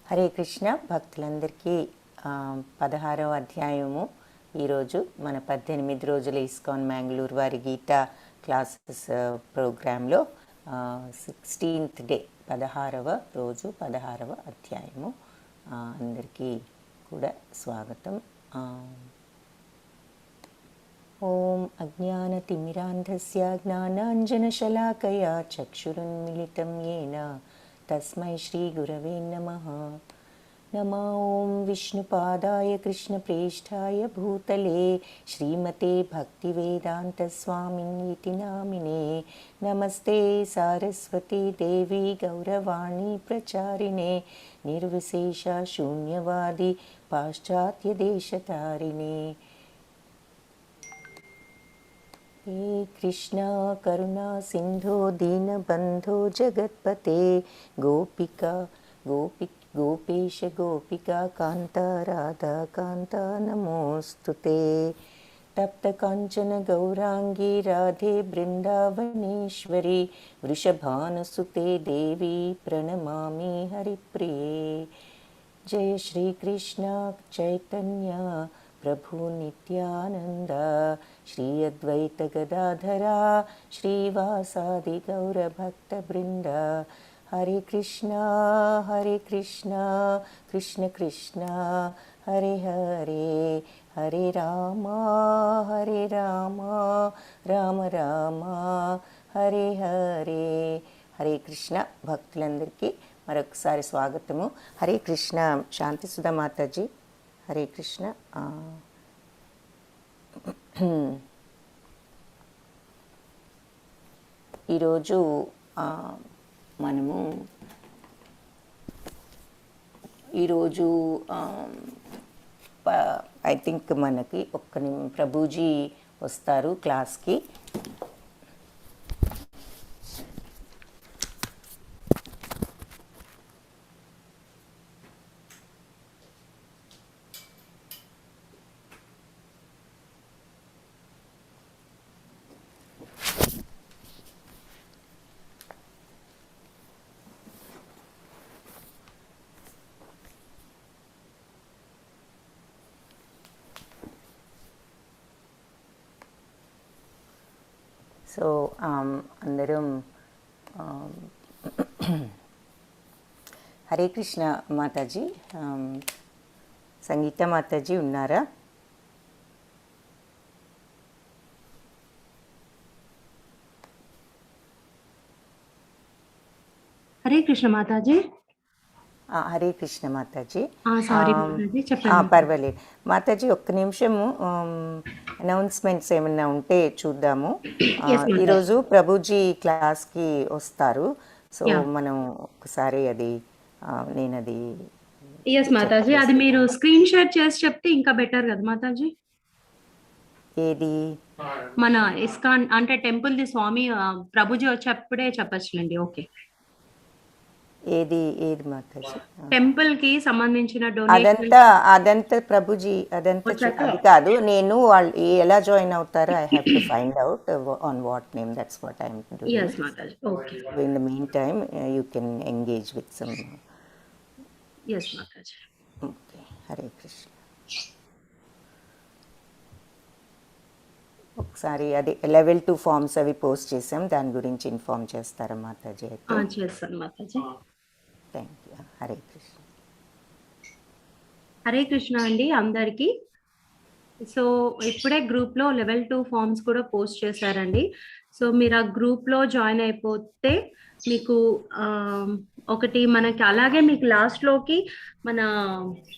హరే కృష్ణ భక్తులందరికీ 16వ అధ్యాయము ఈరోజు మన 18 రోజుల ఇస్కాన్ మ్యాంగ్లూర్ వారి గీతా క్లాసెస్ ప్రోగ్రాంలో 16th డే 16వ రోజు 16వ అధ్యాయము. అందరికీ కూడా స్వాగతం. ఓం అజ్ఞానతిమిరాంధస్య జ్ఞానాంజనశలాకయా చక్షురున్మిళితం येन తస్మై శ్రీ గురవే నమః. నమో ఓం విష్ణుపాదాయ కృష్ణప్రేష్ఠాయ భూతలే శ్రీమతే భక్తివేదాంత స్వామిన్నితి నామినే. నమస్తే సారస్వతీ దేవి గౌరవాణి ప్రచారిణే నిర్విశేష శూన్యవాది పాశ్చాత్య దేశతారిణే. हे कृष्णा करुणा सिंधो दीनबंधो जगत्पते गोपिका गोपेश गोपिका कांता राधा कांता नमोस्तुते. तप्त कांचन गौरांगी राधे बृंदावनेश्वरी वृषभानुसुते देवी प्रणमामि हरिप्रिये. जय श्री कृष्ण चैतन्य प्रभु नित्यानंद श्री अद्वैत गदाधरा श्रीवासादि गौर भक्त वृंद. हरे कृष्णा कृष्ण कृष्ण हरे हरे हरे राम राम राम हरे हरे. हरे कृष्ण భక్తులందరికీ మరొకసారి స్వాగతము. హరే కృష్ణ. శాంతి సుధా మాతాజీ. హరే కృష్ణ. ఈరోజు మనము ఐ థింక్ మనకి ప్రభుజీ వస్తారు క్లాస్కి. సో అందరం హరే కృష్ణ మాతాజీ. సంగీత మాతాజీ ఉన్నారా? హరే కృష్ణ మాతాజీ. హరే కృష్ణ మాతాజీ. పర్వాలేదు మాతాజీ, ఒక్క నిమిషము అనౌన్స్మెంట్స్ ఏమన్నా ఉంటే చూద్దాము. ఈరోజు ప్రభుజీ క్లాస్కి వస్తారు. సో మనం ఒకసారి నేనది మాతాజీ అది మీరు స్క్రీన్ షేర్ చేసి చెప్తే ఇంకా బెటర్ కదా మాతాజీ. ఏది మన ఇస్కాన్ అంటే temple the Swamy Prabhuji వచ్చేప్పుడే చెప్పచ్చులేండి. Okay, ఏది మాతాజీ? టెంపుల్ కి సంబంధించిన అదంతా ప్రభుజీ అదంతా అది కాదు. నేను వాళ్ళు ఎలా జాయిన్ అవుతారో I have to find out on what name. That's what I am doing. yes Mataji. Okay, in the mean time you can engage with some. yes Mataji. Okay, Hare Krishna. ఒకసారి అది లెవెల్ 2 ఫామ్స్ అవి పోస్ట్ చేసాం, దాని గురించి ఇన్ఫార్మ్ చేస్తారా మాతాజీ? చేస్తాను మాతాజీ. Thank you. హరే కృష్ణ. హరే కృష్ణ అండి అందరికీ. సో ఇప్పుడే గ్రూప్లో లెవెల్ 2 ఫామ్స్ కూడా పోస్ట్ చేశారండి. సో మీరు ఆ గ్రూప్లో జాయిన్ అయిపోతే మీకు ఒకటి మనకి అలాగే మీకు లాస్ట్లోకి మన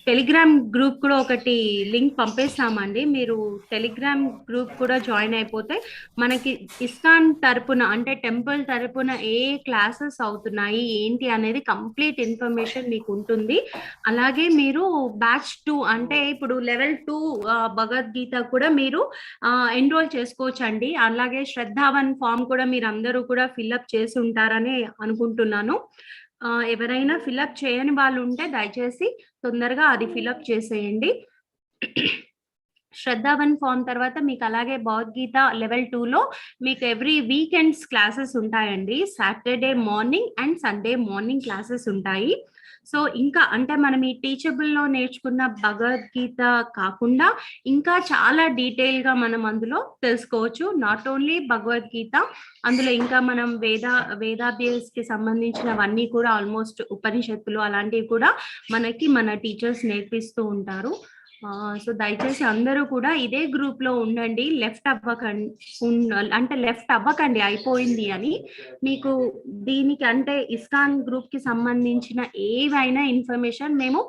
టెలిగ్రామ్ గ్రూప్ కూడా ఒకటి లింక్ పంపిస్తామండి. మీరు టెలిగ్రామ్ గ్రూప్ కూడా జాయిన్ అయిపోతే మనకి ఇస్కాన్ తరపున అంటే టెంపుల్ తరపున ఏ క్లాసెస్ అవుతున్నాయి ఏంటి అనేది కంప్లీట్ ఇన్ఫర్మేషన్ మీకు ఉంటుంది. అలాగే మీరు బ్యాచ్ 2 అంటే ఇప్పుడు లెవెల్ 2 భగవద్గీత కూడా మీరు ఎన్రోల్ చేసుకోవచ్చు అండి. అలాగే శ్రద్ధావన్ ఫామ్ కూడా మీరు అందరూ కూడా ఫిల్అప్ చేసి ఉంటారని అనుకుంటున్నాను. ఎవరైనా ఫిల్అప్ చేయని వాళ్ళు ఉంటే దయచేసి తొందరగా అది ఫిల్అప్ చేసేయండి. శ్రద్ధావన్ ఫామ్ తర్వాత మీకు అలాగే భగవద్గీత లెవెల్ 2లో మీకు ఎవ్రీ వీకెండ్స్ క్లాసెస్ ఉంటాయండి. Saturday morning and Sunday morning classes ఉంటాయి. సో ఇంకా అంటే మనం ఈ టీచబుల్లో నేర్చుకున్న భగవద్గీత కాకుండా ఇంకా చాలా డీటెయిల్గా మనం అందులో తెలుసుకోవచ్చు. నాట్ ఓన్లీ భగవద్గీత, అందులో ఇంకా మనం వేదాభ్యాస్కి సంబంధించినవన్నీ కూడా ఆల్మోస్ట్ ఉపనిషత్తులు అలాంటివి కూడా మనకి మన టీచర్స్ నేర్పిస్తూ ఉంటారు. సో దయచేసి అందరూ కూడా ఇదే గ్రూప్ లో ఉండండి. లెఫ్ట్ అవ్వకండి అయిపోయింది అని. మీకు దీనికి అంటే ఇస్కాన్ గ్రూప్ కి సంబంధించిన ఏవైనా ఇన్ఫర్మేషన్ మేము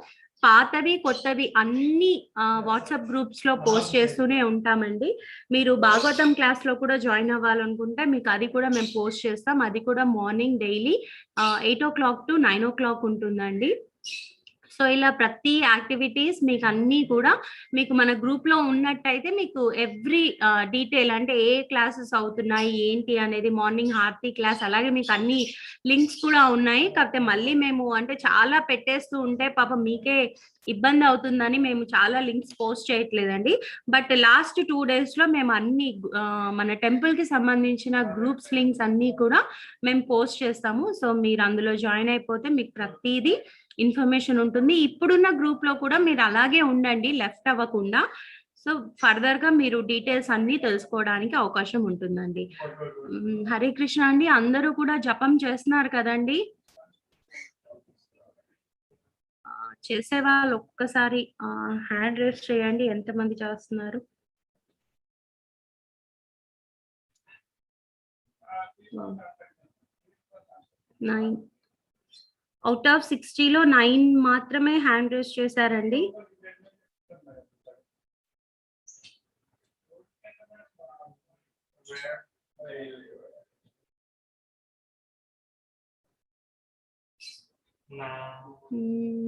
పాతవి కొత్తవి అన్ని వాట్సాప్ గ్రూప్స్ లో పోస్ట్ చేస్తూనే ఉంటామండి. మీరు భాగవతం క్లాస్ లో కూడా జాయిన్ అవ్వాలనుకుంటే మీకు అది కూడా మేము పోస్ట్ చేస్తాం. అది కూడా morning daily 8 o'clock to 9 o'clock ఉంటుందండి. సో ఇలా ప్రతి యాక్టివిటీస్ మీకు అన్నీ కూడా మీకు మన గ్రూప్ లో ఉన్నట్టయితే మీకు ఎవ్రీ డీటెయిల్ అంటే ఏ క్లాసెస్ అవుతున్నాయి ఏంటి అనేది, మార్నింగ్ హారతి క్లాస్, అలాగే మీకు అన్ని లింక్స్ కూడా ఉన్నాయి. కాకపోతే మళ్ళీ మేము అంటే చాలా పెట్టేస్తూ ఉంటే పాపం మీకే ఇబ్బంది అవుతుందని మేము చాలా లింక్స్ పోస్ట్ చేయట్లేదండి. బట్ లాస్ట్ 2 days లో మేము అన్ని మన టెంపుల్ కి సంబంధించిన గ్రూప్స్ లింక్స్ అన్ని కూడా మేము పోస్ట్ చేస్తాము. సో మీరు అందులో జాయిన్ అయిపోతే మీకు ప్రతిదీ ఇన్ఫర్మేషన్ ఉంటుంది. ఇప్పుడున్న గ్రూప్ లో కూడా మీరు అలాగే ఉండండి, లెఫ్ట్ అవ్వకుండా. సో ఫర్దర్ గా మీరు డీటెయిల్స్ అన్ని తెలుసుకోవడానికి అవకాశం ఉంటుందండి. హరే కృష్ణ అండి. అందరూ కూడా జపం చేస్తున్నారు కదండి. చేసే వాళ్ళు ఒక్కసారి హ్యాండ్ రేస్ చేయండి, ఎంతమంది చేస్తున్నారు. 9 అవుట్ ఆఫ్ 60లో 9 మాత్రమే హ్యాండ్ రేస్ చేశారండి.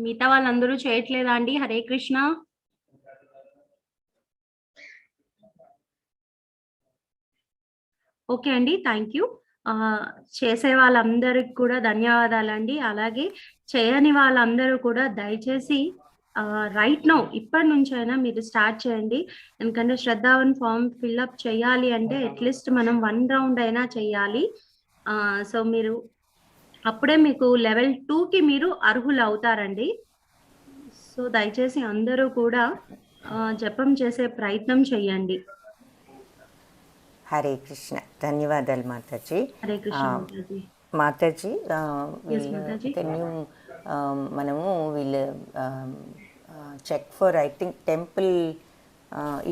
మిగతా వాళ్ళందరూ చేయట్లేదా అండి? హరే కృష్ణ. ఓకే అండి, థ్యాంక్ యూ. చేసే వాళ్ళందరికి కూడా ధన్యవాదాలండి. అలాగే చేయని వాళ్ళందరూ కూడా దయచేసి రైట్ నౌ ఇప్పటి నుంచైనా మీరు స్టార్ట్ చేయండి. ఎందుకంటే శ్రద్ధావన్ ఫామ్ ఫిల్అప్ చేయాలి అంటే అట్లీస్ట్ మనం 1 round అయినా చేయాలి. సో మీరు అప్పుడే మీకు లెవెల్ 2కి మీరు అర్హులు అవుతారండి. సో దయచేసి అందరూ కూడా జపం చేసే ప్రయత్నం చేయండి. హరే కృష్ణ. ధన్యవాదాలు మాతాజీ. హరే కృష్ణ మాతాజీ. మాతాజీ మాతాజీ. మనము వీళ్ళు check for I think temple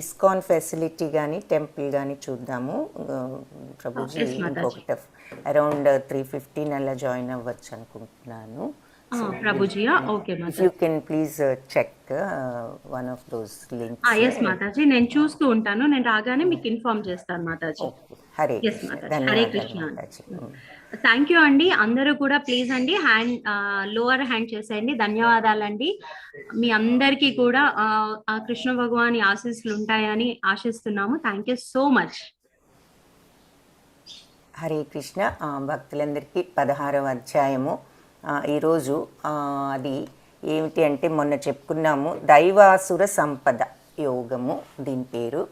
ISKCON facility కానీ టెంపుల్ కానీ చూద్దాము ప్రభుజీ. ఇంకొకటి అరౌండ్ 3:15 అలా జాయిన్ అవ్వచ్చు అనుకుంటున్నాను. Prabhuji, okay Mataji. If you can please check one of those links. yes Mataji, నేను చూస్తూ ఉంటాను. నేను రాగానే మీకు ఇన్ఫార్మ్ చేస్తాను మాతాజీ. హరే హరే కృష్ణ. థ్యాంక్ యూ అండి. అందరూ కూడా ప్లీజ్ అండి హ్యాండ్ లోవర్ హ్యాండ్ చేసేయండి. ధన్యవాదాలండి. మీ అందరికీ కూడా ఆ కృష్ణ భగవాని ఆశీస్సులు ఉంటాయని ఆశిస్తున్నాము. Thank you so much. Hare Krishna. భక్తులందరికీ 16వ అధ్యాయము ఈరోజు అది ఏమిటి అంటే మొన్న చెప్పుకున్నాము, దైవాసుర సంపద యోగము దీని పేరు.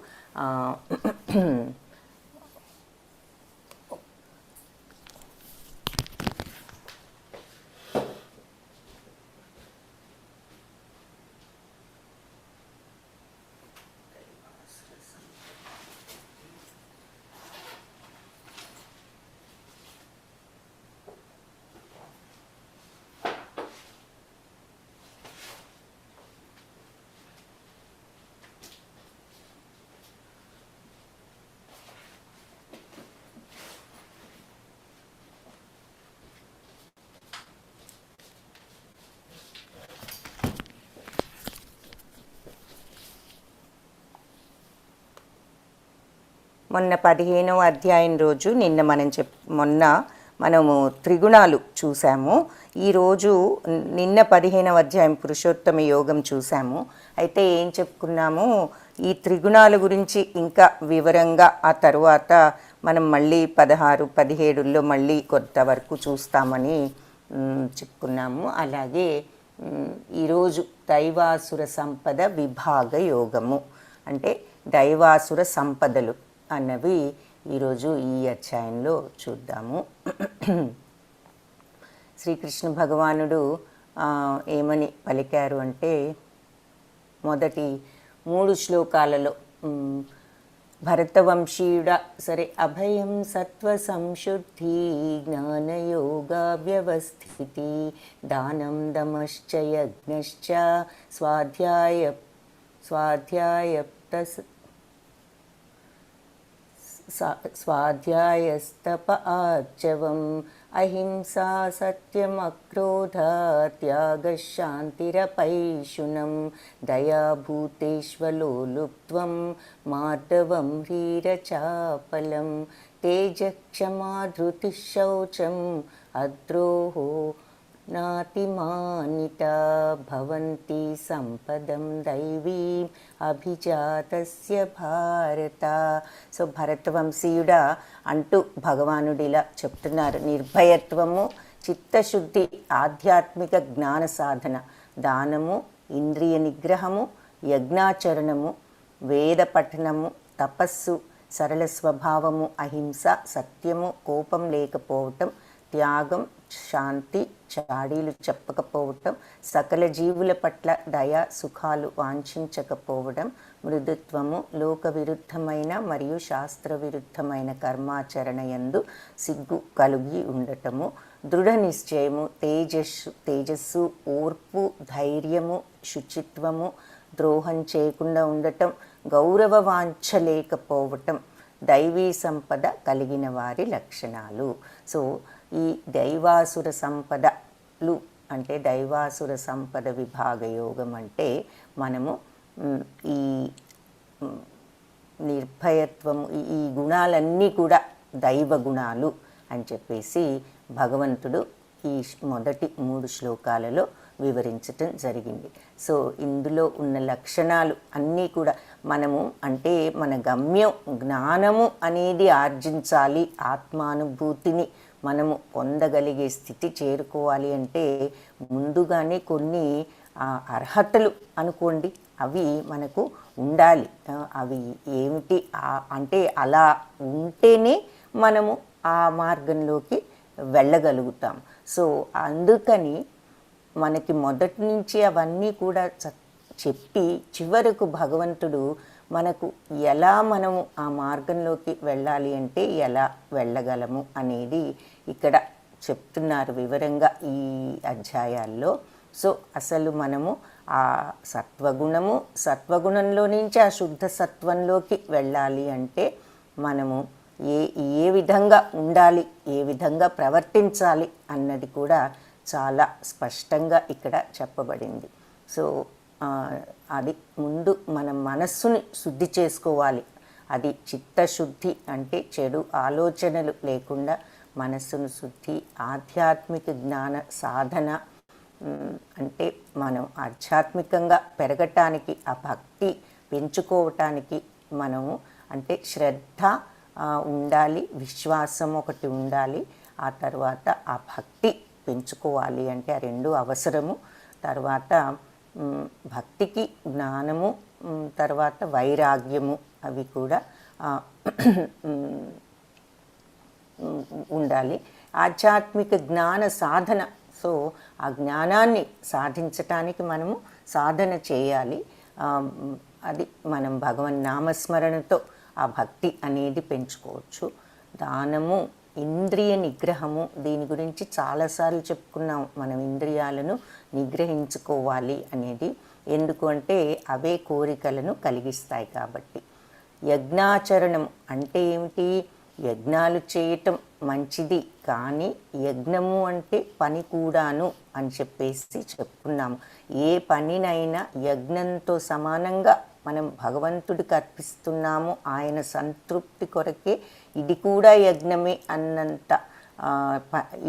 మొన్న 15వ అధ్యాయం రోజు మొన్న మనము త్రిగుణాలు చూసాము. ఈరోజు నిన్న 15వ అధ్యాయం పురుషోత్తమ యోగం చూసాము. అయితే ఏం చెప్పుకున్నాము, ఈ త్రిగుణాల గురించి ఇంకా వివరంగా ఆ తర్వాత మనం మళ్ళీ 16, 17లో మళ్ళీ కొంతవరకు చూస్తామని చెప్పుకున్నాము. అలాగే ఈరోజు దైవాసుర సంపద విభాగ యోగము అంటే దైవాసుర సంపదలు అన్నవి ఈరోజు ఈ అధ్యాయంలో చూద్దాము. శ్రీకృష్ణ భగవానుడు ఏమని పలికారు అంటే మొదటి 3 శ్లోకాలలో భరతవంశీయుడ సరే అభయం సత్వ సంశుద్ధి జ్ఞానయోగ వ్యవస్థితి దానం దమశ్చ యజ్ఞశ్చ స్వాధ్యాయస్తప ఆర్జవం అహింసా సత్యమక్రోధ త్యాగ శాంతిరపైశునం దయాభూతేష్వలోలుప్త్వం మార్దవం హ్రీరచాపలం తేజక్షమా ధృతిః శౌచం అద్రోహో నాతిమానితా భవంతి సంపదం దైవీం అభిజాతస్య భారత. సో భరతవంశీయుడా అంటూ భగవానుడిలా చెప్తున్నారు. నిర్భయత్వము, చిత్తశుద్ధి, ఆధ్యాత్మిక జ్ఞాన సాధన, దానము, ఇంద్రియ నిగ్రహము, యజ్ఞాచరణము, వేద పఠనము, తపస్సు, సరళ స్వభావము, అహింస, సత్యము, కోపం లేకపోవటం, త్యాగం, శాంతి, చాడీలు చెప్పకపోవటం, సకల జీవుల పట్ల దయ, సుఖాలు వాంఛించకపోవడం, మృదుత్వము, లోక విరుద్ధమైన మరియు శాస్త్ర విరుద్ధమైన కర్మాచరణ యందు సిగ్గు కలిగి ఉండటము, దృఢ నిశ్చయము, తేజస్సు, ఓర్పు, ధైర్యము, శుచిత్వము, ద్రోహం చేయకుండా ఉండటం, గౌరవ వాంఛ లేకపోవటం, దైవీ సంపద కలిగిన వారి లక్షణాలు. సో ఈ దైవాసుర సంపదలు అంటే దైవాసుర సంపద విభాగ యోగం అంటే మనము ఈ నిర్భయత్వము, ఈ గుణాలన్నీ కూడా దైవ గుణాలు అని చెప్పేసి భగవంతుడు ఈ మొదటి 3 శ్లోకాలలో వివరించటం జరిగింది. సో ఇందులో ఉన్న లక్షణాలు అన్నీ కూడా మనము అంటే మన గమ్యం జ్ఞానము అనేది ఆర్జించాలి, ఆత్మానుభూతిని మనము పొందగలిగే స్థితి చేరుకోవాలి అంటే ముందుగానే కొన్ని అర్హతలు అనుకోండి అవి మనకు ఉండాలి. అవి ఏమిటి అంటే అలా ఉంటేనే మనము ఆ మార్గంలోకి వెళ్ళగలుగుతాం. సో అందుకని మనకి మొదటి నుంచి అవన్నీ కూడా చెప్పి చివరకు భగవంతుడు మనకు ఎలా మనము ఆ మార్గంలోకి వెళ్ళాలి అంటే ఎలా వెళ్ళగలము అనేది ఇక్కడ చెప్తున్నారు వివరంగా ఈ అధ్యాయాల్లో. సో అసలు మనము ఆ సత్వగుణంలో నుంచి ఆ శుద్ధ సత్వంలోకి వెళ్ళాలి అంటే మనము ఏ విధంగా ఉండాలి, ఏ విధంగా ప్రవర్తించాలి అన్నది కూడా చాలా స్పష్టంగా ఇక్కడ చెప్పబడింది. సో అది ముందు మన మనస్సుని శుద్ధి చేసుకోవాలి. అది చిత్తశుద్ధి అంటే చెడు ఆలోచనలు లేకుండా మనస్సును శుద్ధి, ఆధ్యాత్మిక జ్ఞాన సాధన అంటే మనం ఆధ్యాత్మికంగా పెరగటానికి, ఆ భక్తి పెంచుకోవటానికి మనము అంటే శ్రద్ధ ఉండాలి, విశ్వాసం ఒకటి ఉండాలి, ఆ తర్వాత ఆ భక్తి పెంచుకోవాలి అంటే ఆ రెండు అవసరము. తర్వాత భక్తికి జ్ఞానము, తర్వాత వైరాగ్యము అవి కూడా ఉండాలి. ఆధ్యాత్మిక జ్ఞాన సాధన, సో ఆ జ్ఞానాన్ని సాధించటానికి మనము సాధన చేయాలి. అది మనం భగవన్ నామస్మరణతో ఆ భక్తి అనేది పెంచుకోవచ్చు. దానము, ఇంద్రియ నిగ్రహము, దీని గురించి చాలాసార్లు చెప్పుకున్నాం. మనం ఇంద్రియాలను నిగ్రహించుకోవాలి అనేది. ఎందుకు అంటే అవే కోరికలను కలిగిస్తాయి కాబట్టి. యజ్ఞాచరణం అంటే ఏమిటి? యజ్ఞాలు చేయటం మంచిది, కానీ యజ్ఞము అంటే పని కూడాను అని చెప్పేసి చెప్పుకున్నాము. ఏ పనినైనా యజ్ఞంతో సమానంగా మనం భగవంతుడికి అర్పిస్తున్నాము, ఆయన సంతృప్తి కొరకే ఇది కూడా యజ్ఞమే అన్నంత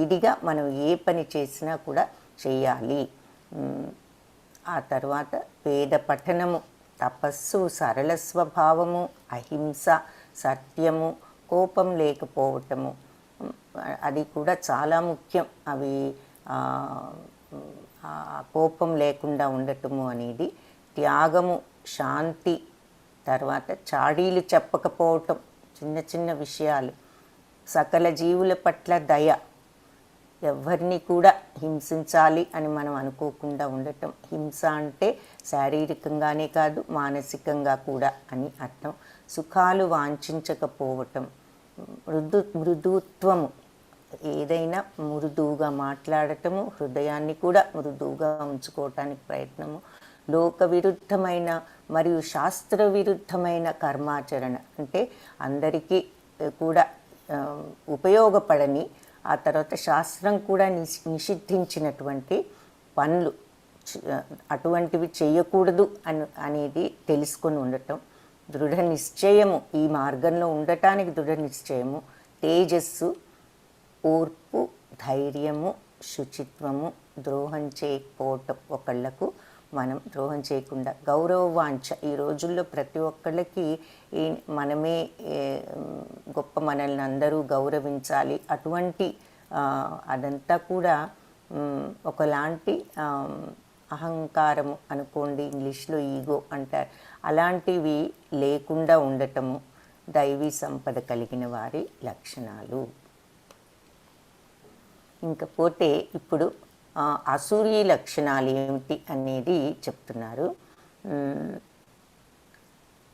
ఇదిగా మనం ఏ పని చేసినా కూడా చేయాలి. ఆ తర్వాత వేద పఠనము, తపస్సు, సరళ స్వభావము, అహింస, సత్యము, కోపం లేకపోవటము అది కూడా చాలా ముఖ్యం. అవి కోపం లేకుండా ఉండటము అనేది, త్యాగము, శాంతి, తర్వాత చాడీలు చెప్పకపోవటం, చిన్న చిన్న విషయాలు, సకల జీవుల పట్ల దయ, ఎవరిని కూడా హింసించాలి అని మనం అనుకోకుండా ఉండటం. హింస అంటే శారీరకంగానే కాదు మానసికంగా కూడా అని అర్థం. సుఖాలు వాంఛించకపోవటం, మృదుత్వము, ఏదైనా మృదువుగా మాట్లాడటము, హృదయాన్ని కూడా మృదువుగా ఉంచుకోవటానికి ప్రయత్నము, లోక విరుద్ధమైన మరియు శాస్త్ర విరుద్ధమైన కర్మాచరణ అంటే అందరికీ కూడా ఉపయోగపడని, ఆ తర్వాత శాస్త్రం కూడా నిషిద్ధించినటువంటి పనులు అటువంటివి చేయకూడదు అనేది తెలుసుకొని ఉండటం, దృఢ నిశ్చయము, ఈ మార్గంలో ఉండటానికి దృఢ నిశ్చయము, తేజస్సు, ఓర్పు, ధైర్యము, శుచిత్వము, ద్రోహం చేయకపోవటం, ఒకళ్ళకు మనం ద్రోహం చేయకుండా, గౌరవవాంఛ. ఈ రోజుల్లో ప్రతి ఒక్కళ్ళకి మనమే గొప్ప, మనల్ని అందరూ గౌరవించాలి, అటువంటి అదంతా కూడా ఒకలాంటి అహంకారము అనుకోండి, ఇంగ్లీష్లో ఈగో అంటారు, అలాంటివి లేకుండా ఉండటము దైవీ సంపద కలిగిన వారి లక్షణాలు. ఇంకపోతే ఇప్పుడు అసూరి లక్షణాలు ఏమిటి అనేది చెప్తున్నారు.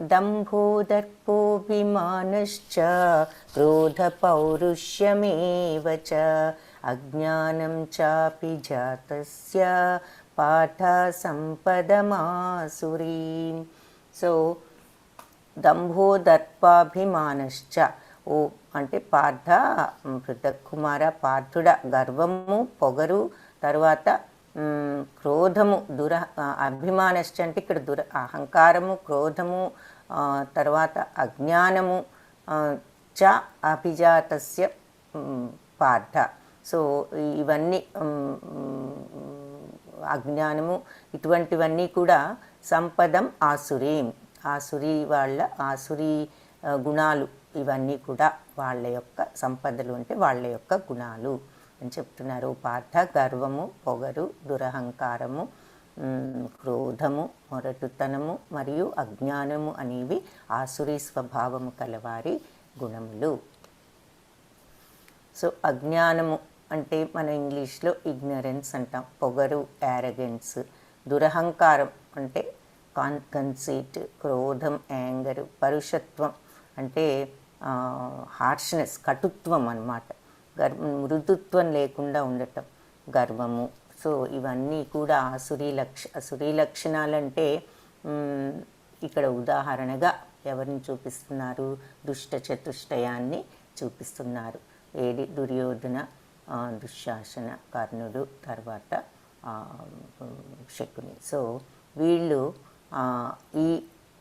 దంభోదర్పోభిమానశ్చ క్రోధ పౌరుష్యమేవ చ అజ్ఞానం చాపి జాతస్య పాఠ సంపదమాసురీం. సో దంభోదర్పాభిమానశ్చ, ఓ అంటే పార్థ, పృథక్కుమార పార్థుడ, గర్వము, పొగరు, తర్వాత క్రోధము, అభిమానశ్చ అంటే ఇక్కడ అహంకారము, క్రోధము, తర్వాత అజ్ఞానము, చ అభిజాతస్య పార్థ. సో ఇవన్నీ అజ్ఞానము ఇటువంటివన్నీ కూడా సంపదం ఆసురీం, ఆసురీ వాళ్ళ ఆసురీ గుణాలు, ఇవన్నీ కూడా వాళ్ళ యొక్క సంపదలు అంటే వాళ్ళ యొక్క గుణాలు అని చెప్తున్నారు. పార్థ, గర్వము, పొగరు, దురహంకారము, క్రోధము, మొరటుతనము మరియు అజ్ఞానము అనేవి ఆసురీ స్వభావము కలవారి గుణములు. సో అజ్ఞానము అంటే మన ఇంగ్లీష్లో ఇగ్నరెన్స్ అంటాం, పొగరు యారగెన్స్, దురహంకారం అంటే కన్సీట్, క్రోధం యాంగర్, పరుషత్వం అంటే హార్ష్నెస్ కటుత్వం అన్నమాట, మృదుత్వం లేకుండా ఉండటం, గర్వము. సో ఇవన్నీ కూడా అసురీ లక్షణాలంటే ఇక్కడ ఉదాహరణగా ఎవరిని చూపిస్తున్నారు? దుష్ట చతుష్టయాన్ని చూపిస్తున్నారు. ఏది? దుర్యోధన, దుశ్శాసన, కర్ణుడు, తర్వాత శకుని. సో వీళ్ళు ఈ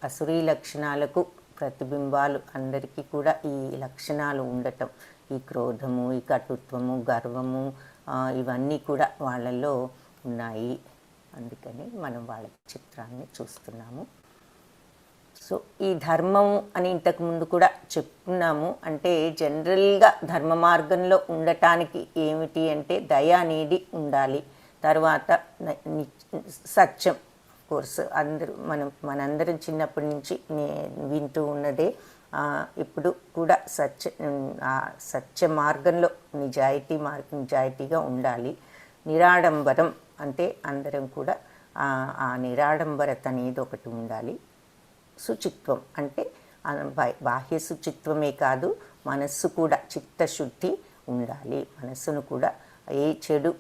అసురీ లక్షణాలకు ప్రతిబింబాలు. అందరికీ కూడా ఈ లక్షణాలు ఉండటం, ఈ క్రోధము, ఈ కటుత్వము, గర్వము, ఇవన్నీ కూడా వాళ్ళల్లో ఉన్నాయి. అందుకని మనం వాళ్ళ చిత్రాన్ని చూస్తున్నాము. సో ఈ ధర్మము అని ఇంతకుముందు కూడా చెప్పుకున్నాము. అంటే జనరల్గా ధర్మ మార్గంలో ఉండటానికి ఏమిటి అంటే దయ అనేది ఉండాలి, తర్వాత సత్యం. కోర్స్ మనందరం చిన్నప్పటి నుంచి వింటూ ఉన్నదే. ఇప్పుడు కూడా సత్య మార్గంలో నిజాయితీగా ఉండాలి. నిరాడంబరం అంటే అందరం కూడా ఆ నిరాడంబరత అనేది ఒకటి ఉండాలి. శుచిత్వం అంటే బాహ్య శుచిత్వమే కాదు, మనస్సు కూడా చిత్తశుద్ధి ఉండాలి. మనస్సును కూడా ఏ చెడు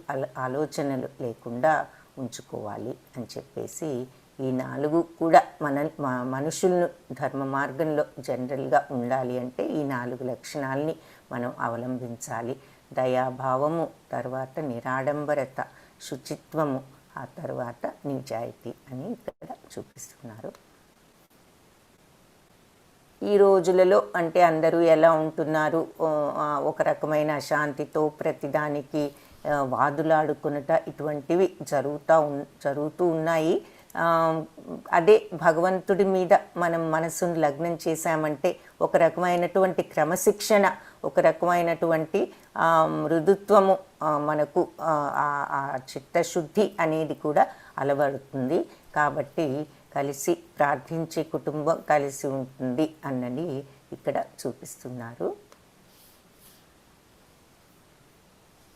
ఆలోచనలు లేకుండా ఉంచుకోవాలి అని చెప్పేసి ఈ 4 కూడా మనుషులను ధర్మ మార్గంలో జనరల్గా ఉండాలి అంటే ఈ 4 లక్షణాలని మనం అవలంబించాలి. దయాభావము, తర్వాత నిరాడంబరత, శుచిత్వము, ఆ తర్వాత నిజాయితీ అని ఇక్కడ చూపిస్తున్నారు. ఈ రోజులలో అంటే అందరూ ఎలా ఉంటున్నారు? ఒక రకమైన అశాంతితో ప్రతిదానికి వాదులాడుకునట ఇటువంటివి జరుగుతూ ఉన్నాయి. అదే భగవంతుడి మీద మనం మనసును లగ్నం చేశామంటే ఒక రకమైనటువంటి క్రమశిక్షణ, ఒక రకమైనటువంటి మృదుత్వము, మనకు ఆ చిత్తశుద్ధి అనేది కూడా అలవడుతుంది. కాబట్టి కలిసి ప్రార్థించే కుటుంబం కలిసి ఉంటుంది అన్నది ఇక్కడ చూపిస్తున్నారు.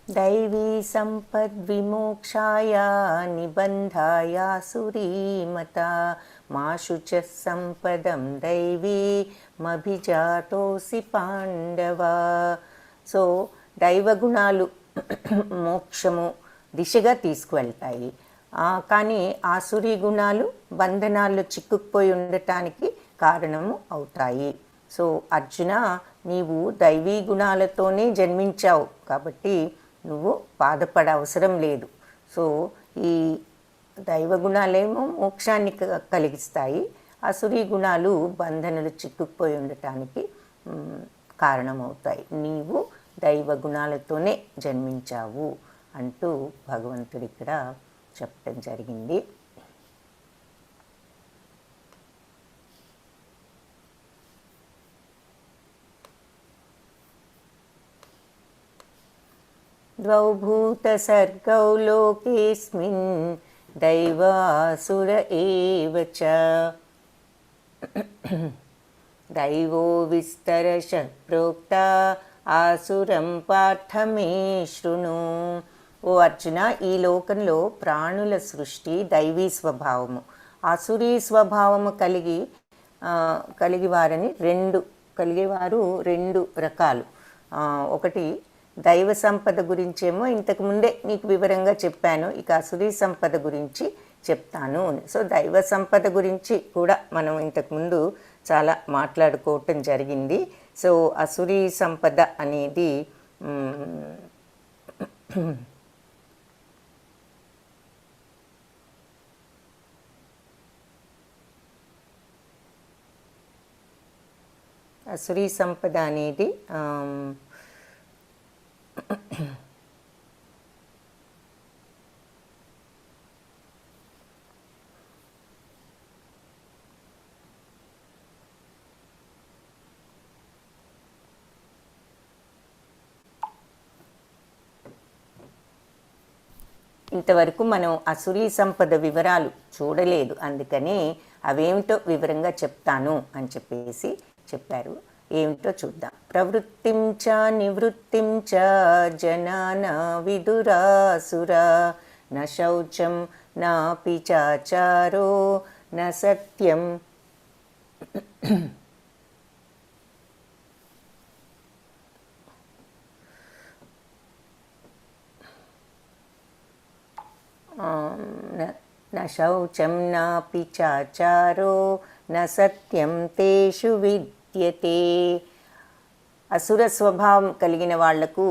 दैवी सम्पद्विमोक्षाय निबन्धाय सुरीमता मा शुचः सम्पदं दैवीमभिजातोऽसि पाण्डव. సో దైవగుణాలు మోక్షము దిశగా తీసుకువెళ్తాయి. కానీ ఆసురీ గుణాలు బంధనాల్లో చిక్కుకుపోయి ఉండటానికి కారణము అవుతాయి. సో అర్జున, నీవు దైవీ గుణాలతోనే జన్మించావు కాబట్టి నువ్వు బాధపడ అవసరం లేదు. సో ఈ దైవ గుణాలేమో మోక్షాన్ని కలిగిస్తాయి, అసురీ గుణాలు బంధనలు చిక్కుకుపోయి ఉండటానికి కారణమవుతాయి. నీవు దైవ గుణాలతోనే జన్మించావు అంటూ భగవంతుడు ఇక్కడ చెప్పడం జరిగింది. ద్వౌ భూతసర్గౌ లోకేస్మిన్ దైవాసుర ఏవ చ దైవో విస్తరశః ప్రోక్త ఆసురం పార్థ మే శృణు. ఓ అర్జున, ఈ లోకంలో ప్రాణుల సృష్టి దైవీ స్వభావము, ఆసురీ స్వభావము కలిగేవారు రెండు రకాలు. ఒకటి దైవ సంపద గురించేమో ఇంతకుముందే నీకు వివరంగా చెప్పాను, ఇక అసురీ సంపద గురించి చెప్తాను. సో దైవ సంపద గురించి కూడా మనం ఇంతకుముందు చాలా మాట్లాడుకోవటం జరిగింది. సో అసురీ సంపద అనేది ఇంతవరకు మనం అసురీ సంపద వివరాలు చూడలేదు, అందుకని అవేమిటో వివరంగా చెప్తాను అని చెప్పేసి చెప్పారు. ఏమిటో చూద్దాం. ప్రవృత్తిం చ నివృత్తిం చ జనాన విదురాసురా న శౌచం నాపి చాచారో న సత్యం న శౌచం నాపి చాచారో న సత్యం తేషు విద్యతే. అసుర స్వభావం కలిగిన వాళ్లకు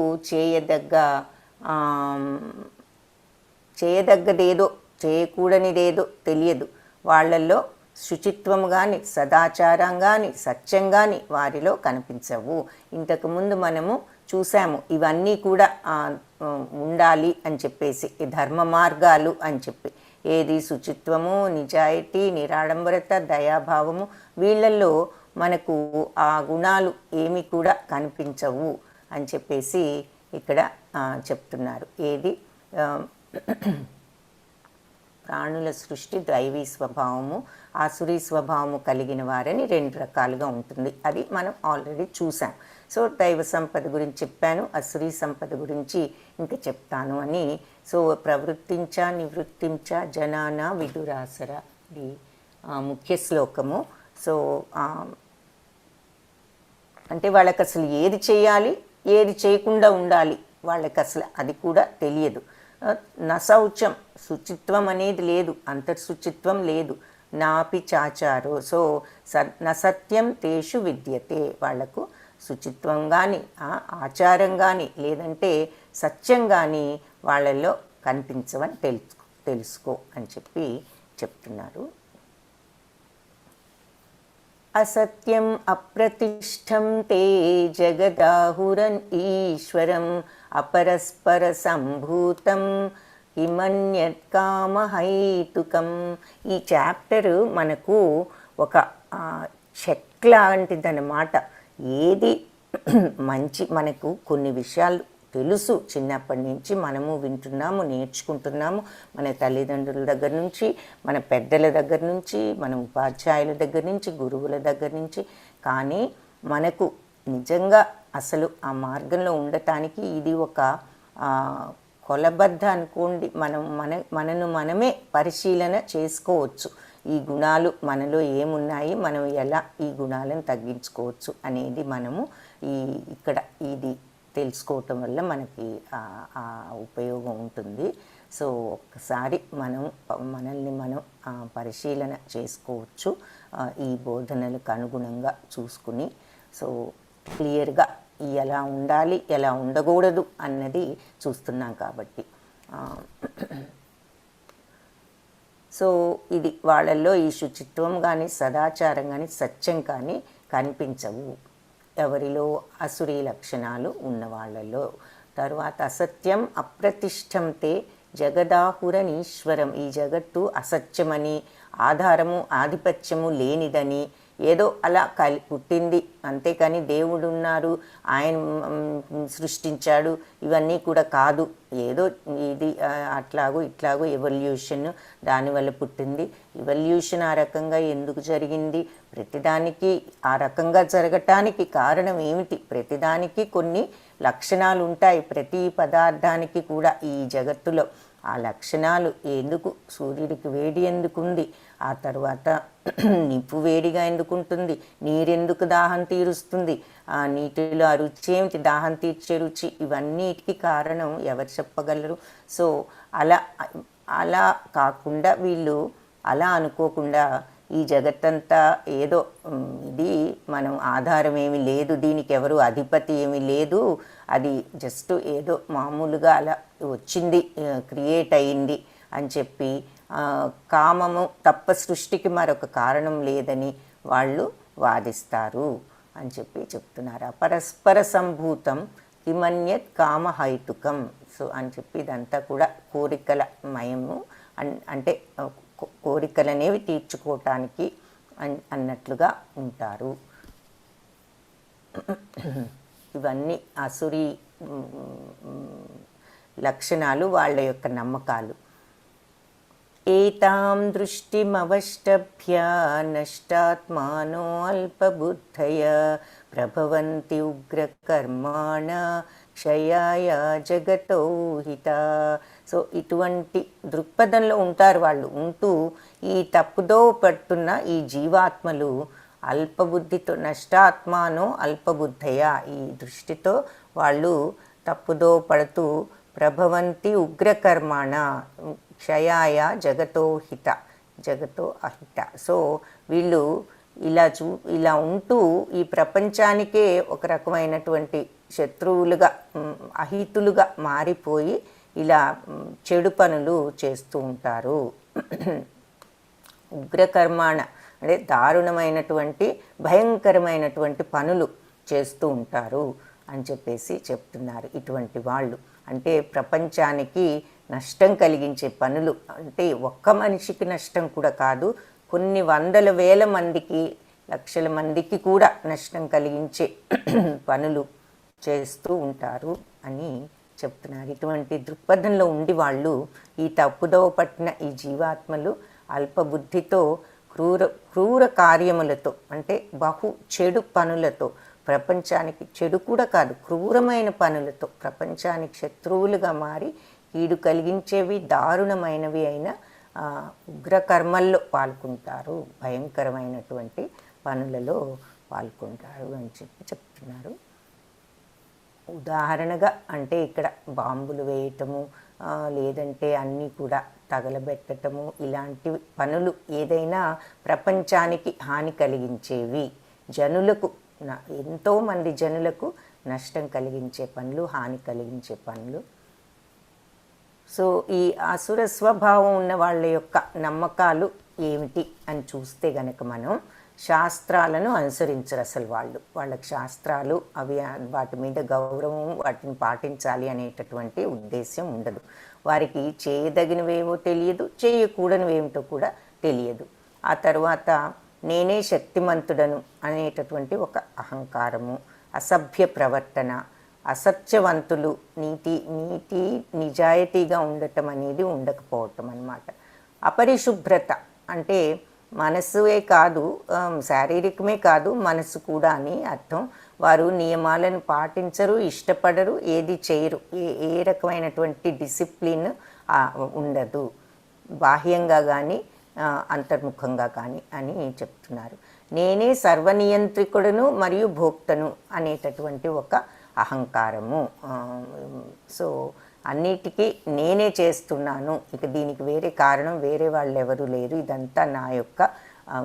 చేయదగ్గదేదో చేయకూడనిదేదో తెలియదు. వాళ్ళల్లో శుచిత్వం కానీ సదాచారం కానీ సత్యం కానీ వారిలో కనిపించవు. ఇంతకుముందు మనము చూసాము, ఇవన్నీ కూడా ఉండాలి అని చెప్పేసి, ఈ ధర్మ మార్గాలు అని చెప్పి, ఏది శుచిత్వము, నిజాయితీ, నిరాడంబరత, దయాభావము, వీళ్ళల్లో మనకు ఆ గుణాలు ఏమి కూడా కనిపించవు అని చెప్పేసి ఇక్కడ చెప్తున్నారు. ఏది ప్రాణుల సృష్టి దైవీ స్వభావము, ఆసురీ స్వభావము కలిగిన వారని రెండు రకాలుగా ఉంటుంది. అది మనం ఆల్రెడీ చూసాం. సో దైవ సంపద గురించి చెప్పాను, అసురీ సంపద గురించి ఇంకా చెప్తాను అని. సో ప్రవృత్తించ నివృత్తించ జనాన విదురాసర, ఇది ముఖ్య శ్లోకము. సో అంటే వాళ్ళకి అసలు ఏది చేయాలి, ఏది చేయకుండా ఉండాలి, వాళ్ళకి అసలు అది కూడా తెలియదు. నశౌచం, శుచిత్వం అనేది లేదు, అంతర్శుచిత్వం లేదు. నాపి చాచారో, సో నసత్యం తేషు విద్యతే, వాళ్లకు శుచిత్వం కానీ ఆచారం కానీ లేదంటే సత్యం కానీ వాళ్ళల్లో కనిపించవని తెలుసుకో అని చెప్పి చెప్తున్నారు. అసత్యం అప్రతిష్టం తే జగదాహురన్ ఈశ్వరం అపరస్పర సంభూతం హిమన్యత్ కామహైతుకం. ఈ చాప్టరు మనకు ఒక చెక్ లాంటిదన్నమాట. ఏది మంచి, మనకు కొన్ని విషయాలు తెలుసు, చిన్నప్పటి నుంచి మనము వింటున్నాము, నేర్చుకుంటున్నాము, మన తల్లిదండ్రుల దగ్గర నుంచి, మన పెద్దల దగ్గర నుంచి, మన ఉపాధ్యాయుల దగ్గర నుంచి, గురువుల దగ్గర నుంచి. కానీ మనకు నిజంగా అసలు ఆ మార్గంలో ఉండటానికి ఇది ఒక కొలబద్ద అనుకోండి, మనను మనమే పరిశీలన చేసుకోవచ్చు. ఈ గుణాలు మనలో ఏమున్నాయి, మనం ఎలా ఈ గుణాలను తగ్గించుకోవచ్చు అనేది మనము ఇక్కడ ఇది తెలుసుకోవటం వల్ల మనకి ఆ ఉపయోగం ఉంటుంది. సో ఒక్కసారి మనల్ని మనం పరిశీలన చేసుకోవచ్చు ఈ బోధనలకు అనుగుణంగా చూసుకుని. సో క్లియర్గా ఎలా ఉండాలి, ఎలా ఉండకూడదు అన్నది చూస్తున్నాం కాబట్టి. సో ఇది వాళ్ళల్లో ఈ శుచిత్వం కానీ, సదాచారం కానీ, సత్యం కానీ కనిపించవు ఎవరిలో, అసురీ లక్షణాలు ఉన్న వాళ్ళలో. తర్వాత అసత్యం అప్రతిష్టంతే జగదాహురనీశ్వరం. ఈ జగత్తు అసత్యమని, ఆధారము ఆధిపత్యము లేనిదని, ఏదో అలా పుట్టింది అంతేకాని దేవుడు ఉన్నారు, ఆయన సృష్టించాడు, ఇవన్నీ కూడా కాదు. ఏదో ఇది అట్లాగో ఇట్లాగో ఎవల్యూషన్, దానివల్ల పుట్టింది. ఎవల్యూషన్ ఆ రకంగా ఎందుకు జరిగింది, ప్రతిదానికి ఆ రకంగా జరగటానికి కారణం ఏమిటి, ప్రతిదానికి కొన్ని లక్షణాలు ఉంటాయి. ప్రతి పదార్థానికి కూడా ఈ జగత్తులో ఆ లక్షణాలు ఎందుకు, సూర్యుడికి వేడి ఎందుకుంది, ఆ తర్వాత నిప్పు వేడిగా ఎందుకుంటుంది, నీరెందుకు దాహం తీరుస్తుంది, ఆ నీటిలో ఆ రుచి ఏమిటి, దాహం తీర్చే రుచి, ఇవన్నిటికీ కారణం ఎవరు చెప్పగలరు? సో అలా కాకుండా వీళ్ళు అలా అనుకోకుండా ఈ జగత్తంతా ఏదో ఇది మనం ఆధారం ఏమీ లేదు, దీనికి ఎవరు అధిపతి ఏమీ లేదు, అది జస్ట్ ఏదో మామూలుగా అలా వచ్చింది, క్రియేట్ అయింది అని చెప్పి, కామము తప్ప సృష్టికి మరొక కారణం లేదని వాళ్ళు వాదిస్తారు అని చెప్పి చెప్తున్నారు. పరస్పర సంభూతం కిమన్యత్ కామహైతుకం. సో అని చెప్పి ఇదంతా కూడా కోరికల మయము, అంటే కోరికలనేవి తీర్చుకోవటానికి అన్నట్లుగా ఉంటారు. ఇవన్నీ అసురీ లక్షణాలు, వాళ్ళ యొక్క నమ్మకాలు. ఏతాం దృష్టిమవష్టభ్య నష్టాత్మానో అల్పబుద్ధయ ప్రభవంతి ఉగ్రకర్మాణ క్షయాయ జగతో హిత. సో ఇటువంటి దృక్పథంలో ఉంటారు వాళ్ళు. ఉంటూ ఈ తప్పుదో పడుతున్న ఈ జీవాత్మలు అల్పబుద్ధితో, నష్టాత్మానో అల్పబుద్ధయ, ఈ దృష్టితో వాళ్ళు తప్పుదో పడుతూ ప్రభవంతి ఉగ్రకర్మాణ క్షయాయ జగతో హిత, జగతో అహిత. సో వీళ్ళు ఇలా ఉంటూ ఈ ప్రపంచానికే ఒక రకమైనటువంటి శత్రువులుగా, అహితులుగా మారిపోయి ఇలా చెడు పనులు చేస్తూ ఉంటారు. ఉగ్రకర్మాణ అంటే దారుణమైనటువంటి, భయంకరమైనటువంటి పనులు చేస్తూ ఉంటారు అని చెప్పేసి చెప్తున్నారు. ఇటువంటి వాళ్ళు అంటే ప్రపంచానికి నష్టం కలిగించే పనులు, అంటే ఒక్క మనిషికి నష్టం కూడా కాదు, కొన్ని వందల వేల మందికి, లక్షల మందికి కూడా నష్టం కలిగించే పనులు చేస్తూ ఉంటారు అని చెప్తున్నారు. ఇటువంటి దృక్పథంలో ఉండి వాళ్ళు ఈ తప్పుదోవ పట్టిన ఈ జీవాత్మలు అల్పబుద్ధితో, క్రూర కార్యములతో, అంటే బహు చెడు పనులతో, ప్రపంచానికి చెడు కూడా కాదు, క్రూరమైన పనులతో ప్రపంచానికి శత్రువులుగా మారి కీడు కలిగించేవి, దారుణమైనవి అయిన ఉగ్రకర్మల్లో పాల్గొంటారు, భయంకరమైనటువంటి పనులలో పాల్గొంటారు అని చెప్తున్నారు. ఉదాహరణగా అంటే ఇక్కడ బాంబులు వేయటము, లేదంటే అన్నీ కూడా తగలబెట్టటము, ఇలాంటి పనులు ఏదైనా ప్రపంచానికి హాని కలిగించేవి, జనులకు, ఎంతోమంది జనులకు నష్టం కలిగించే పనులు, హాని కలిగించే పనులు. సో ఈ అసుర స్వభావం ఉన్న వాళ్ళ యొక్క నమ్మకాలు ఏమిటి అని చూస్తే గనక మనం శాస్త్రాలను అనుసరించరు అసలు. వాళ్ళకి శాస్త్రాలు అవి, వాటి మీద గౌరవం, వాటిని పాటించాలి అనేటటువంటి ఉద్దేశ్యం ఉండదు. వారికి చేయదగినవేమో తెలియదు, చేయకూడనివేమిటో కూడా తెలియదు. ఆ తర్వాత నేనే శక్తిమంతుడను అనేటటువంటి ఒక అహంకారము, అసభ్య ప్రవర్తన, అసత్యవంతులు, నీతి నిజాయితీగా ఉండటం అనేది ఉండకపోవటం అన్నమాట. అపరిశుభ్రత అంటే మనస్సువే కాదు, శారీరకమే కాదు, మనసు కూడా అని అర్థం. వారు నియమాలను పాటించరు, ఇష్టపడరు, ఏది చేయరు, ఏ రకమైనటువంటి డిసిప్లిన్ ఉండదు, బాహ్యంగా కానీ అంతర్ముఖంగా కానీ అని చెప్తున్నారు. నేనే సర్వనియంత్రికుడును మరియు భోక్తను అనేటటువంటి ఒక అహంకారము. సో అన్నిటికీ నేనే చేస్తున్నాను, ఇక దీనికి వేరే కారణం వేరే వాళ్ళు ఎవరు లేరు, ఇదంతా నా యొక్క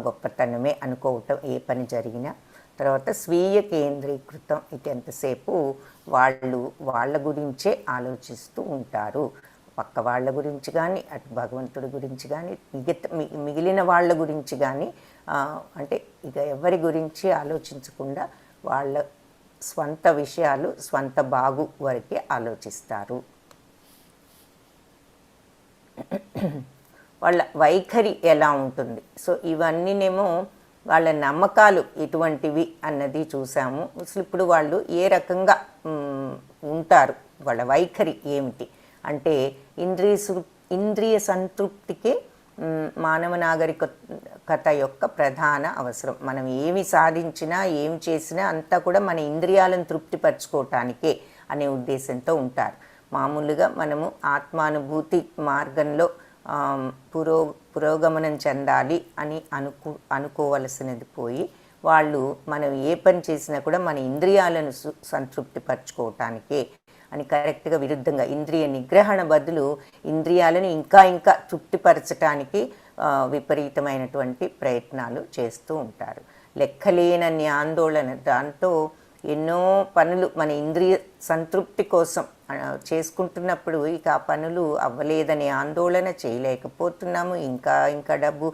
గొప్పతనమే అనుకోవటం ఏ పని జరిగినా. తర్వాత స్వీయ కేంద్రీకృతం, ఇది ఎంతసేపు వాళ్ళ గురించే ఆలోచిస్తూ ఉంటారు. పక్క వాళ్ళ గురించి కానీ, అటు భగవంతుడి గురించి కానీ, మిగిలిన వాళ్ళ గురించి కానీ, అంటే ఇక ఎవరి గురించి ఆలోచించకుండా వాళ్ళ స్వంత విషయాలు, స్వంత బాగు వరకే ఆలోచిస్తారు. వాళ్ళ వైఖరి ఎలా ఉంటుంది, సో ఇవన్నీనేమో వాళ్ళ నమ్మకాలు ఎటువంటివి అన్నది చూసాము. అసలు ఇప్పుడు వాళ్ళు ఏ రకంగా ఉంటారు, వాళ్ళ వైఖరి ఏమిటి అంటే ఇంద్రియ సంతృప్తికే మానవ నాగరికత యొక్క ప్రధాన అవసరం. మనం ఏమి సాధించినా ఏమి చేసినా అంతా కూడా మన ఇంద్రియాలను తృప్తిపరచుకోవటానికే అనే ఉద్దేశంతో ఉంటారు. మామూలుగా మనము ఆత్మానుభూతి మార్గంలో పురోగమనం చెందాలి అని అనుకోవలసినది పోయి, వాళ్ళు మనం ఏ పని చేసినా కూడా మన ఇంద్రియాలను సంతృప్తిపరచుకోవటానికే అని కరెక్ట్గా విరుద్ధంగా ఇంద్రియ నిగ్రహణ బదులు ఇంద్రియాలను ఇంకా తృప్తిపరచటానికి విపరీతమైనటువంటి ప్రయత్నాలు చేస్తూ ఉంటారు. లెక్కలేనన్ని ఆందోళన, దాంతో ఎన్నో పనులు మన ఇంద్రియ సంతృప్తి కోసం చేసుకుంటున్నప్పుడు ఇక ఆ పనులు అవ్వలేదనే ఆందోళన, చేయలేకపోతున్నాము, ఇంకా డబ్బు,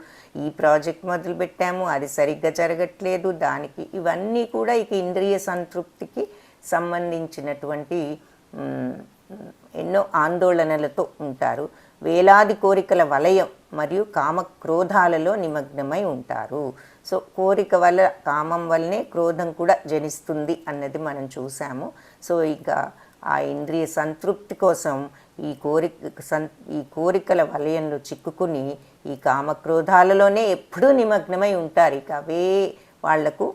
ఈ ప్రాజెక్ట్ మొదలుపెట్టాము అది సరిగ్గా జరగట్లేదు, దానికి ఇవన్నీ కూడా ఇక ఇంద్రియ సంతృప్తికి సంబంధించినటువంటి ఎన్నో ఆందోళనలతో ఉంటారు. వేలాది కోరికల వలయం మరియు కామక్రోధాలలో నిమగ్నమై ఉంటారు. సో కోరిక వల్ల, కామం వల్లనే క్రోధం కూడా జనిస్తుంది అన్నది మనం చూసాము. సో ఇక ఆ ఇంద్రియ సంతృప్తి కోసం ఈ కోరికల వలయంలో చిక్కుకుని ఈ కామక్రోధాలలోనే ఎప్పుడూ నిమగ్నమై ఉంటారు. ఇక అవే వాళ్లకు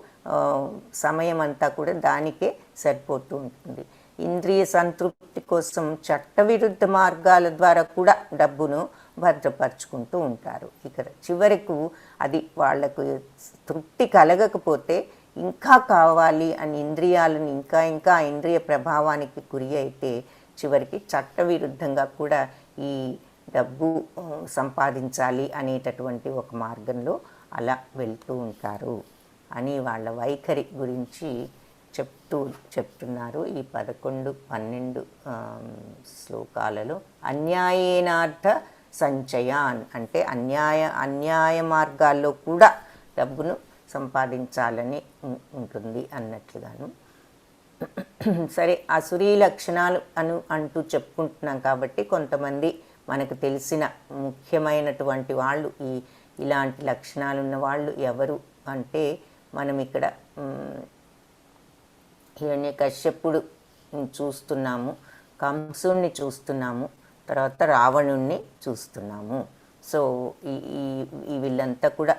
సమయం అంతా కూడా దానికే సరిపోతూ ఉంటుంది. ఇంద్రియ సంతృప్తి కోసం చట్టవిరుద్ధ మార్గాల ద్వారా కూడా డబ్బును భద్రపరుచుకుంటూ ఉంటారు. ఇక్కడ చివరకు అది వాళ్లకు తృప్తి కలగకపోతే ఇంకా కావాలి అని ఇంద్రియాలను ఇంకా ఇంద్రియ ప్రభావానికి గురి అయితే చివరికి చట్టవిరుద్ధంగా కూడా ఈ డబ్బు సంపాదించాలి అనేటటువంటి ఒక మార్గంలో అలా వెళ్తూ ఉంటారు అని వాళ్ళ వైఖరి గురించి చెప్తున్నారు ఈ 11-12 శ్లోకాలలో. అన్యాయేనార్థ సంచయాన్ అంటే అన్యాయ మార్గాల్లో కూడా డబ్బును సంపాదించాలని ఉంటుంది అన్నట్లుగాను. సరే, అసురీ లక్షణాలు అంటూ చెప్పుకుంటున్నాం కాబట్టి కొంతమంది మనకు తెలిసిన ముఖ్యమైనటువంటి వాళ్ళు ఇలాంటి లక్షణాలున్న వాళ్ళు ఎవరు అంటే, మనం ఇక్కడ హిరణ్యకశ్యపుడు చూస్తున్నాము, కంసుణ్ణి చూస్తున్నాము, తర్వాత రావణుణ్ణి చూస్తున్నాము. సో ఈ వీళ్ళంతా కూడా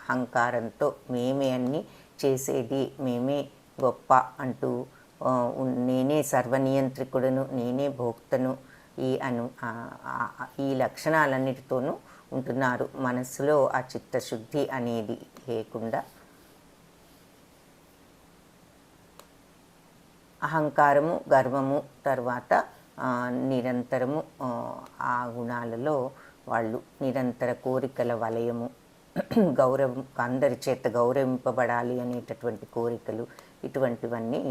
అహంకారంతో మేమే అన్నీ చేసేది, మేమే గొప్ప అంటూ నేనే సర్వనియంత్రికుడును, నేనే భోక్తను, ఈ లక్షణాలన్నిటితోనూ ఉంటున్నారు. మనస్సులో ఆ చిత్తశుద్ధి అనేది లేకుండా అహంకారము, గర్వము, తర్వాత నిరంతరము ఆ గుణాలలో వాళ్ళు నిరంతర కోరికల వలయము, గౌరవం, అందరి చేత గౌరవింపబడాలి అనేటటువంటి కోరికలు, ఇటువంటివన్నీ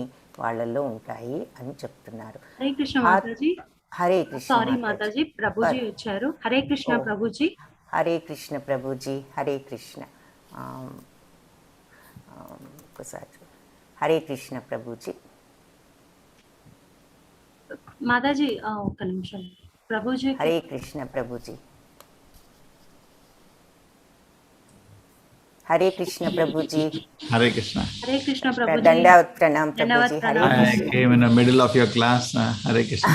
వాళ్ళల్లో ఉంటాయి అని చెప్తున్నారు. హరే కృష్ణ మాతాజీ. హరే కృష్ణ. సారీ మాతాజీ, ప్రభుజీ వచ్చారు. హరే కృష్ణ ప్రభుజీ. హరే కృష్ణ ప్రభుజీ. హరే కృష్ణ. ఒకసారి హరే కృష్ణ ప్రభుజీ. మాతాజీ ఒక్క నిమిషం. ప్రభుజీ. హరే కృష్ణ ప్రభుజీ. हरे कृष्ण प्रभु जी। Hare Krishna. हरे कृष्ण प्रभु जी। दंडावत प्रणाम प्रभु दंडवत जी। हरे प्रणाम। I Krishna. came in the middle of your class. Hare Krishna.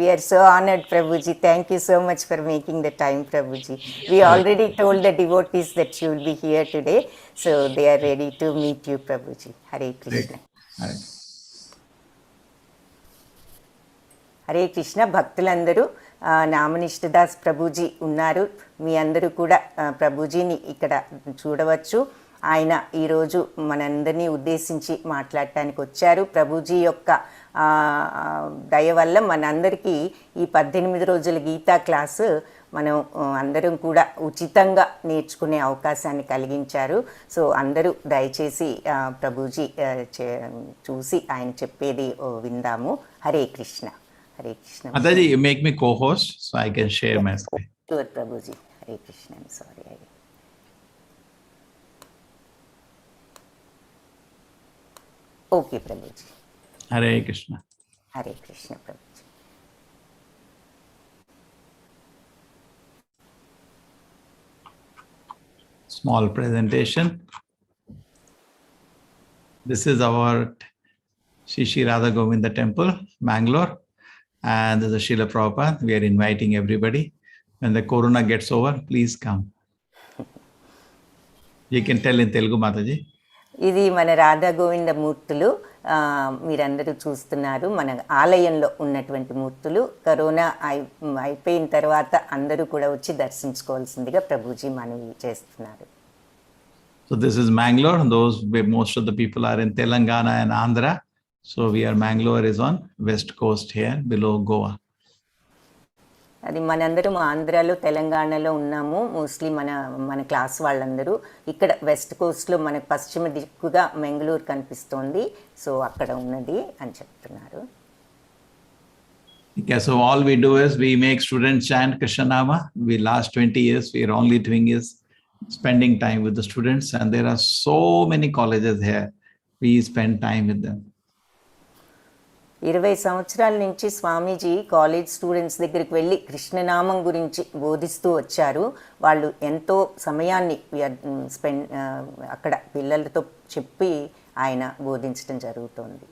We are so honored, Prabhuji. Thank you so much for making the time, Prabhuji. We already told the devotees that you will be here today, so they are ready to meet you, Prabhuji. Hare Krishna. Hare. Hare Krishna. భక్తులందరూ నామనిష్టదాస్ ప్రభుజీ ఉన్నారు. మీ అందరూ కూడా ప్రభుజీని ఇక్కడ చూడవచ్చు. ఆయన ఈరోజు మనందరినీ ఉద్దేశించి మాట్లాడటానికి వచ్చారు. ప్రభుజీ యొక్క దయ వల్ల మనందరికీ ఈ 18 రోజుల గీతా క్లాసు మనం అందరం కూడా ఉచితంగా నేర్చుకునే అవకాశాన్ని కలిగించారు. సో అందరూ దయచేసి ప్రభుజీ చూసి ఆయన చెప్పేది విందాము. హరే కృష్ణ. हरे Krishna. Mataji, you make me co-host so I can share my screen. Sure, Prabhuji. Hare Krishna. I'm sorry. Okay, Prabhuji. Hare Krishna. Hare Krishna, Prabhuji. Small presentation. This is our Shri Radha Govinda Temple, Mangalore. And this is Srila Prabhupada. We are inviting everybody. When the corona gets over, please come. You can tell in Telugu, Mataji. ఇది మన రాధా గోవింద మూర్తులు. మీరందరూ చూస్తున్నారు మన ఆలయంలో ఉన్నటువంటి మూర్తులు. Corona అయిపోయిన తర్వాత అందరూ కూడా వచ్చి దర్శించుకోవాల్సిందిగా ప్రభుజీ మనవి చేస్తున్నారు. So this is Mangalore. Those where most of the people are in Telangana and Andhra. So Mangalore is on west coast here below Goa. అది మనందరం ఆంధ్రాలో తెలంగాణలో ఉన్నాము. మోస్ట్లీ మన క్లాస్ వాళ్ళందరూ ఇక్కడ వెస్ట్ కోస్ట్లో మనకు పశ్చిమ దిక్కుగా మెంగళూరు కనిపిస్తోంది. సో అక్కడ ఉన్నది అని చెప్తున్నారు. Okay, so all we do is we make students chant Krishna Nama. We last 20 years we are only doing is spending time with the students, and there are so many colleges here. We spend time with them. 20 సంవత్సరాల నుంచి స్వామీజీ college students దగ్గరికి వెళ్ళి కృష్ణనామం గురించి బోధిస్తూ వచ్చారు. వాళ్ళు ఎంతో సమయాన్ని అక్కడ పిల్లలతో చెప్పి ఆయన బోధించడం జరుగుతోంది.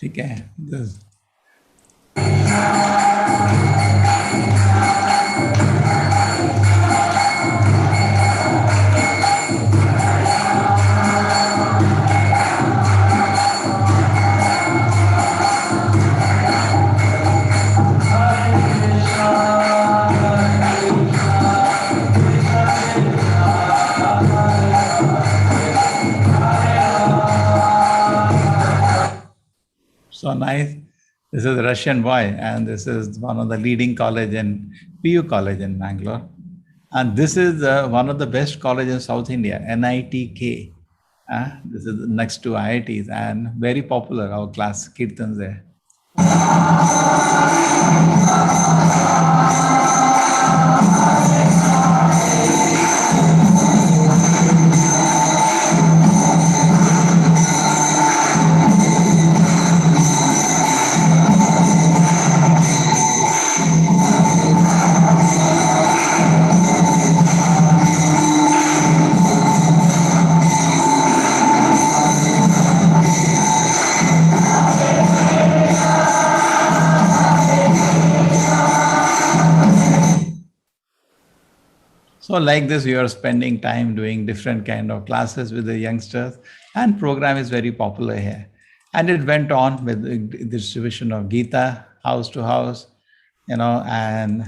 Okay. So nice. This is a Russian boy, and this is one of the leading college in PU College in Mangalore. And this is one of the best colleges in South India, NITK. This is next to IITs and very popular, our class Kirtans there. So like this, you are spending time doing different kind of classes with the youngsters, and program is very popular here. And it went on with the distribution of Gita house to house, and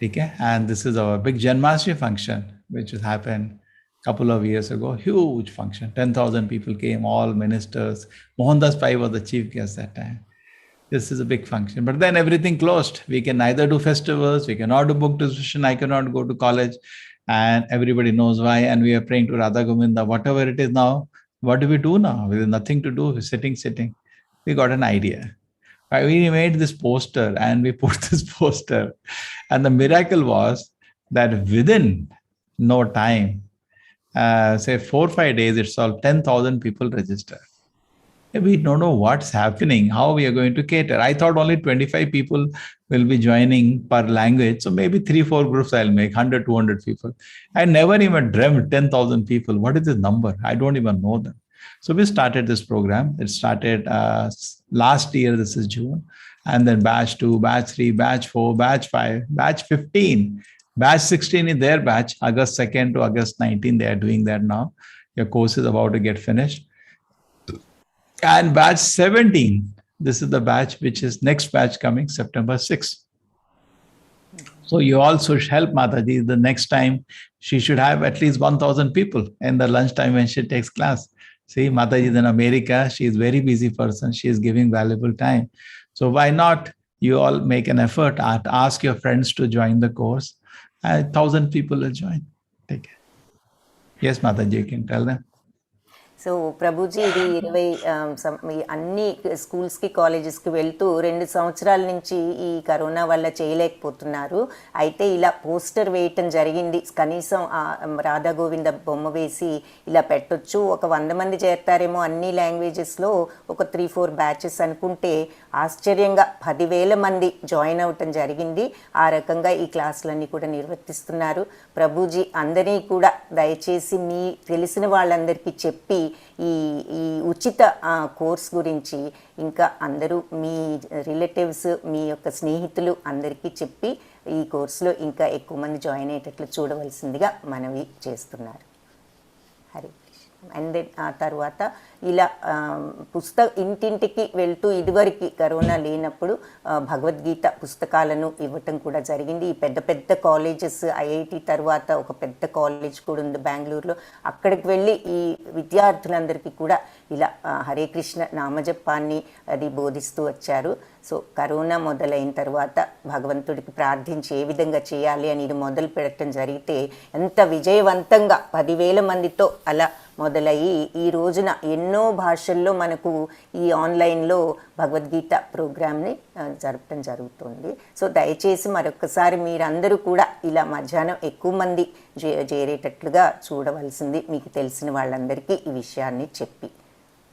okay, and this is our big Janmashtami function, which has happened a couple of years ago. Huge function. 10,000 people came, all ministers. Mohandas Pai was the chief guest that time. This is a big function. But then everything closed. We can neither do festivals, we cannot do book distribution, I cannot go to college. And everybody knows why. And we are praying to Radha Govinda, whatever it is now. What do we do now? There is nothing to do. We're sitting. We got an idea. We made this poster and we put this poster. And the miracle was that within no time, say 4 or 5 days, it's all 10,000 people registered. We don't know what's happening, how we are going to cater. I thought only 25 people will be joining per language. So maybe 3-4 groups I'll make, 100, 200 people. I never even dreamt 10,000 people. What is this number? I don't even know them. So we started this program. It started last year, this is June. And then batch 2, batch 3, batch 4, batch 5, batch 15. Batch 16 is their batch. August 2nd to August 19, they are doing that now. Your course is about to get finished. And batch 17, this is the batch which is next batch coming September 6th. So you also help Mataji. The next time she should have at least 1,000 people in the lunchtime when she takes class. See, Mataji is in America. She is a very busy person. She is giving valuable time. So why not you all make an effort, ask your friends to join the course. 1,000 people will join. Take care. Yes, Mataji, you can tell them. So Prabhuji ఇది 20 అన్ని స్కూల్స్కి కాలేజెస్కి వెళ్తూ 2 సంవత్సరాల నుంచి ఈ corona వల్ల చేయలేకపోతున్నారు. అయితే ఇలా పోస్టర్ వేయటం జరిగింది. కనీసం రాధా గోవింద బొమ్మ వేసి ఇలా పెట్టొచ్చు, ఒక 100 మంది చేరతారేమో అన్ని లాంగ్వేజెస్లో, ఒక 3-4 బ్యాచెస్ అనుకుంటే ఆశ్చర్యంగా 10,000 మంది జాయిన్ అవటం జరిగింది. ఆ రకంగా ఈ క్లాసులన్నీ కూడా నిర్వర్తిస్తున్నారు. ప్రభుజీ అందరినీ కూడా దయచేసి మీ తెలిసిన వాళ్ళందరికీ చెప్పి ఈ ఉచిత కోర్స్ గురించి ఇంకా అందరూ మీ రిలేటివ్స్, మీ యొక్క స్నేహితులు అందరికీ చెప్పి ఈ కోర్సులో ఇంకా ఎక్కువ మంది జాయిన్ అయ్యేటట్లు చూడవలసిందిగా మనవి చేస్తున్నారు. హరి అండ్ దెన్ ఆ తర్వాత ఇలా ఇంటింటికి వెళ్తూ ఇదివరకు కరోనా లేనప్పుడు భగవద్గీత పుస్తకాలను ఇవ్వటం కూడా జరిగింది. ఈ పెద్ద పెద్ద కాలేజెస్, ఐఐటి తర్వాత ఒక పెద్ద కాలేజ్ కూడా ఉంది బెంగళూరులో, అక్కడికి వెళ్ళి ఈ విద్యార్థులందరికీ కూడా ఇలా హరే కృష్ణ నామజపాన్ని అది బోధిస్తూ వచ్చారు. సో కరోనా మొదలైన తర్వాత భగవంతుడికి ప్రార్థించి ఏ విధంగా చేయాలి అని ఇది మొదలు పెట్టడం జరిగితే ఎంత విజయవంతంగా 10,000 మందితో అలా మొదలయ్యి ఈ రోజున ఎన్నో భాషల్లో మనకు ఈ ఆన్లైన్లో భగవద్గీత ప్రోగ్రామ్ని జరపడం జరుగుతుంది. సో దయచేసి మరొకసారి మీరందరూ కూడా ఇలా మధ్యాహ్నం ఎక్కువ మంది చేరేటట్లుగా చూడవలసింది మీకు తెలిసిన వాళ్ళందరికీ ఈ విషయాన్ని చెప్పి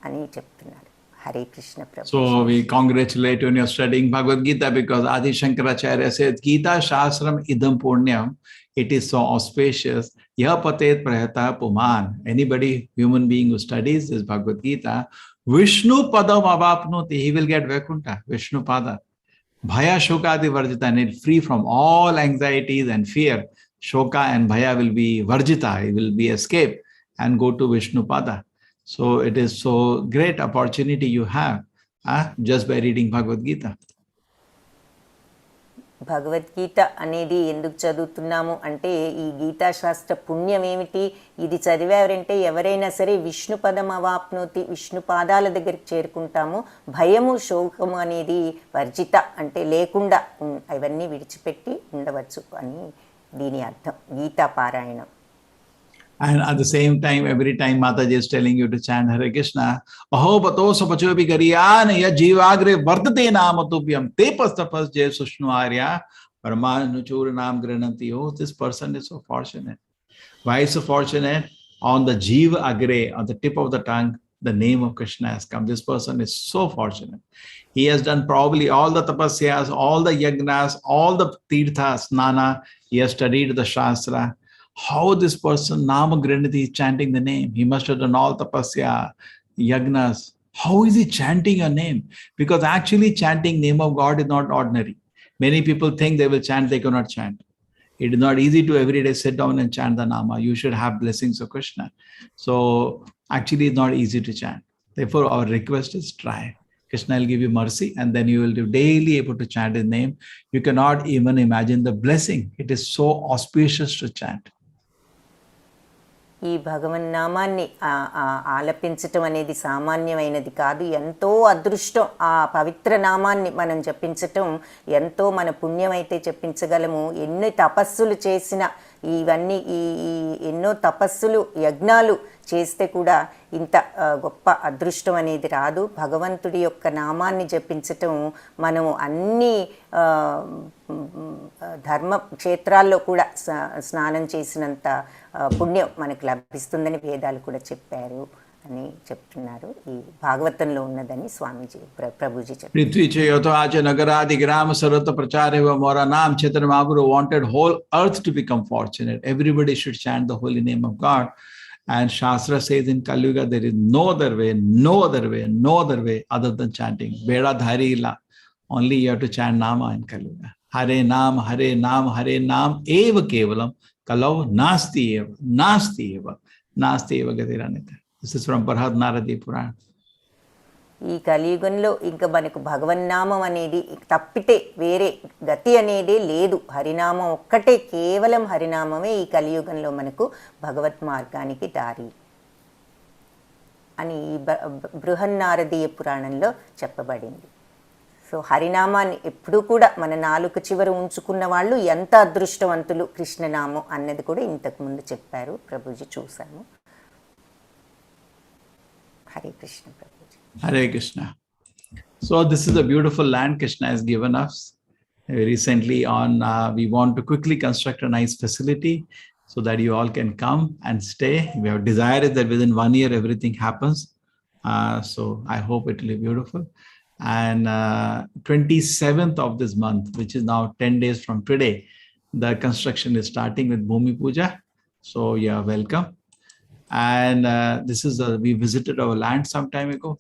అని చెప్తున్నారు. Hare Krishna Prabhu. So we congratulate you when you're studying Bhagavad Gita, because Adi Shankaracharya says, Gita Shastram idam punyam, it is so auspicious. Yah patet prahata puman. Anybody, human being who studies this Bhagavad Gita, Vishnu padam avapnoti, he will get Vaikuntha, Vishnu pada. Bhaya shokadi varjita, and free from all anxieties and fear. Shoka and bhaya will be varjita, he will be escaped and go to Vishnu pada. So it is so great opportunity you have just by reading Bhagavad Gita. Bhagavad Gita అనేది ఎందుకు చదువుతున్నాము అంటే ఈ గీతాశాస్త్ర పుణ్యం ఏమిటి, ఇది చదివారంటే ఎవరైనా సరే విష్ణు పదం అవాప్నోతి, విష్ణు పాదాల దగ్గరికి చేరుకుంటాము. భయము శోకము అనేది వర్జిత అంటే లేకుండా అవన్నీ విడిచిపెట్టి ఉండవచ్చు అని దీని అర్థం గీతా పారాయణం. And at the same time, every time Mataji is telling you to chant Hare Krishna, Aho pato sapachopi kariyana ya jivagre vartate namatubhyam te pastapas jay sushnu arya paramanuchur nam grananti. Oh, this person is so fortunate. Why is so fortunate? On the jiva agre, on the tip of the tongue, the name of Krishna has come. This person is so fortunate. He has done probably all the tapasyas, all the yagnas, all the tirthas, snana. He has studied the Shastra. How this person, Nama Granati, is chanting the name. He must have done all tapasya, yagnas. How is he chanting your name? Because actually chanting name of God is not ordinary. Many people think they will chant, they cannot chant. It is not easy to every day sit down and chant the Nama. You should have blessings of Krishna. So actually, it's not easy to chant. Therefore, our request is try. Krishna will give you mercy, and then you will be daily able to chant his name. You cannot even imagine the blessing. It is so auspicious to chant. ఈ భగవన్నామాన్ని ఆలపించటం అనేది సామాన్యమైనది కాదు. ఎంతో అదృష్టం. ఆ పవిత్ర నామాన్ని మనం జపించటం ఎంతో మన పుణ్యమైతే జపించగలము. ఎన్ని తపస్సులు చేసిన ఇవన్నీ ఈ ఎన్నో తపస్సులు యజ్ఞాలు చేస్తే కూడా ఇంత గొప్ప అదృష్టం అనేది రాదు. భగవంతుడి యొక్క నామాన్ని జపించటం మనము అన్ని ధర్మ క్షేత్రాల్లో కూడా స్నానం చేసినంత పుణ్యం మనకు లభిస్తుందని వేదాలు కూడా చెప్పారు అని చెప్తున్నారు. ఈ భాగవతంలో ఉన్నదని స్వామీజీ ప్రభుజీ చెప్పారు. పృథ్వీ చయోతాచ నగరాది గ్రామ సర్వత ప్రచారే మోరా నామ్ Chaitanya Mahaprabhu wanted whole earth to become fortunate. Everybody should chant the holy name of God. And Shastra says in Kali Yuga there is no other way other than chanting. Beda dhari illa. Only you have to chant Nama in Kali Yuga. Hare Nam eva kevalam kalau nasti eva gatiranita. This is from Parhad Naradi Purana. ఈ కలియుగంలో ఇంకా మనకు భగవన్నామం అనేది తప్పితే వేరే గతి అనేది లేదు. హరినామం ఒక్కటే, కేవలం హరినామమే ఈ కలియుగంలో మనకు భగవత్ మార్గానికి దారి అని ఈ బృహన్నారదీయ పురాణంలో చెప్పబడింది. సో హరినామాన్ని ఎప్పుడూ కూడా మన నాలుక చివర ఉంచుకున్న వాళ్ళు ఎంత అదృష్టవంతులు. కృష్ణనామం అన్నది కూడా ఇంతకుముందు చెప్పారు ప్రభుజీ, చూసాము. Hare Krishna Prabhuji. Hare Krishna. So this is a beautiful land Krishna has given us. Recently we want to quickly construct a nice facility so that you all can come and stay. We have desire is that within 1 year everything happens. So I hope it will be beautiful. And 27th of this month, which is now 10 days from today, the construction is starting with Bhumi Puja. So you are welcome. And this is we visited our land some time ago.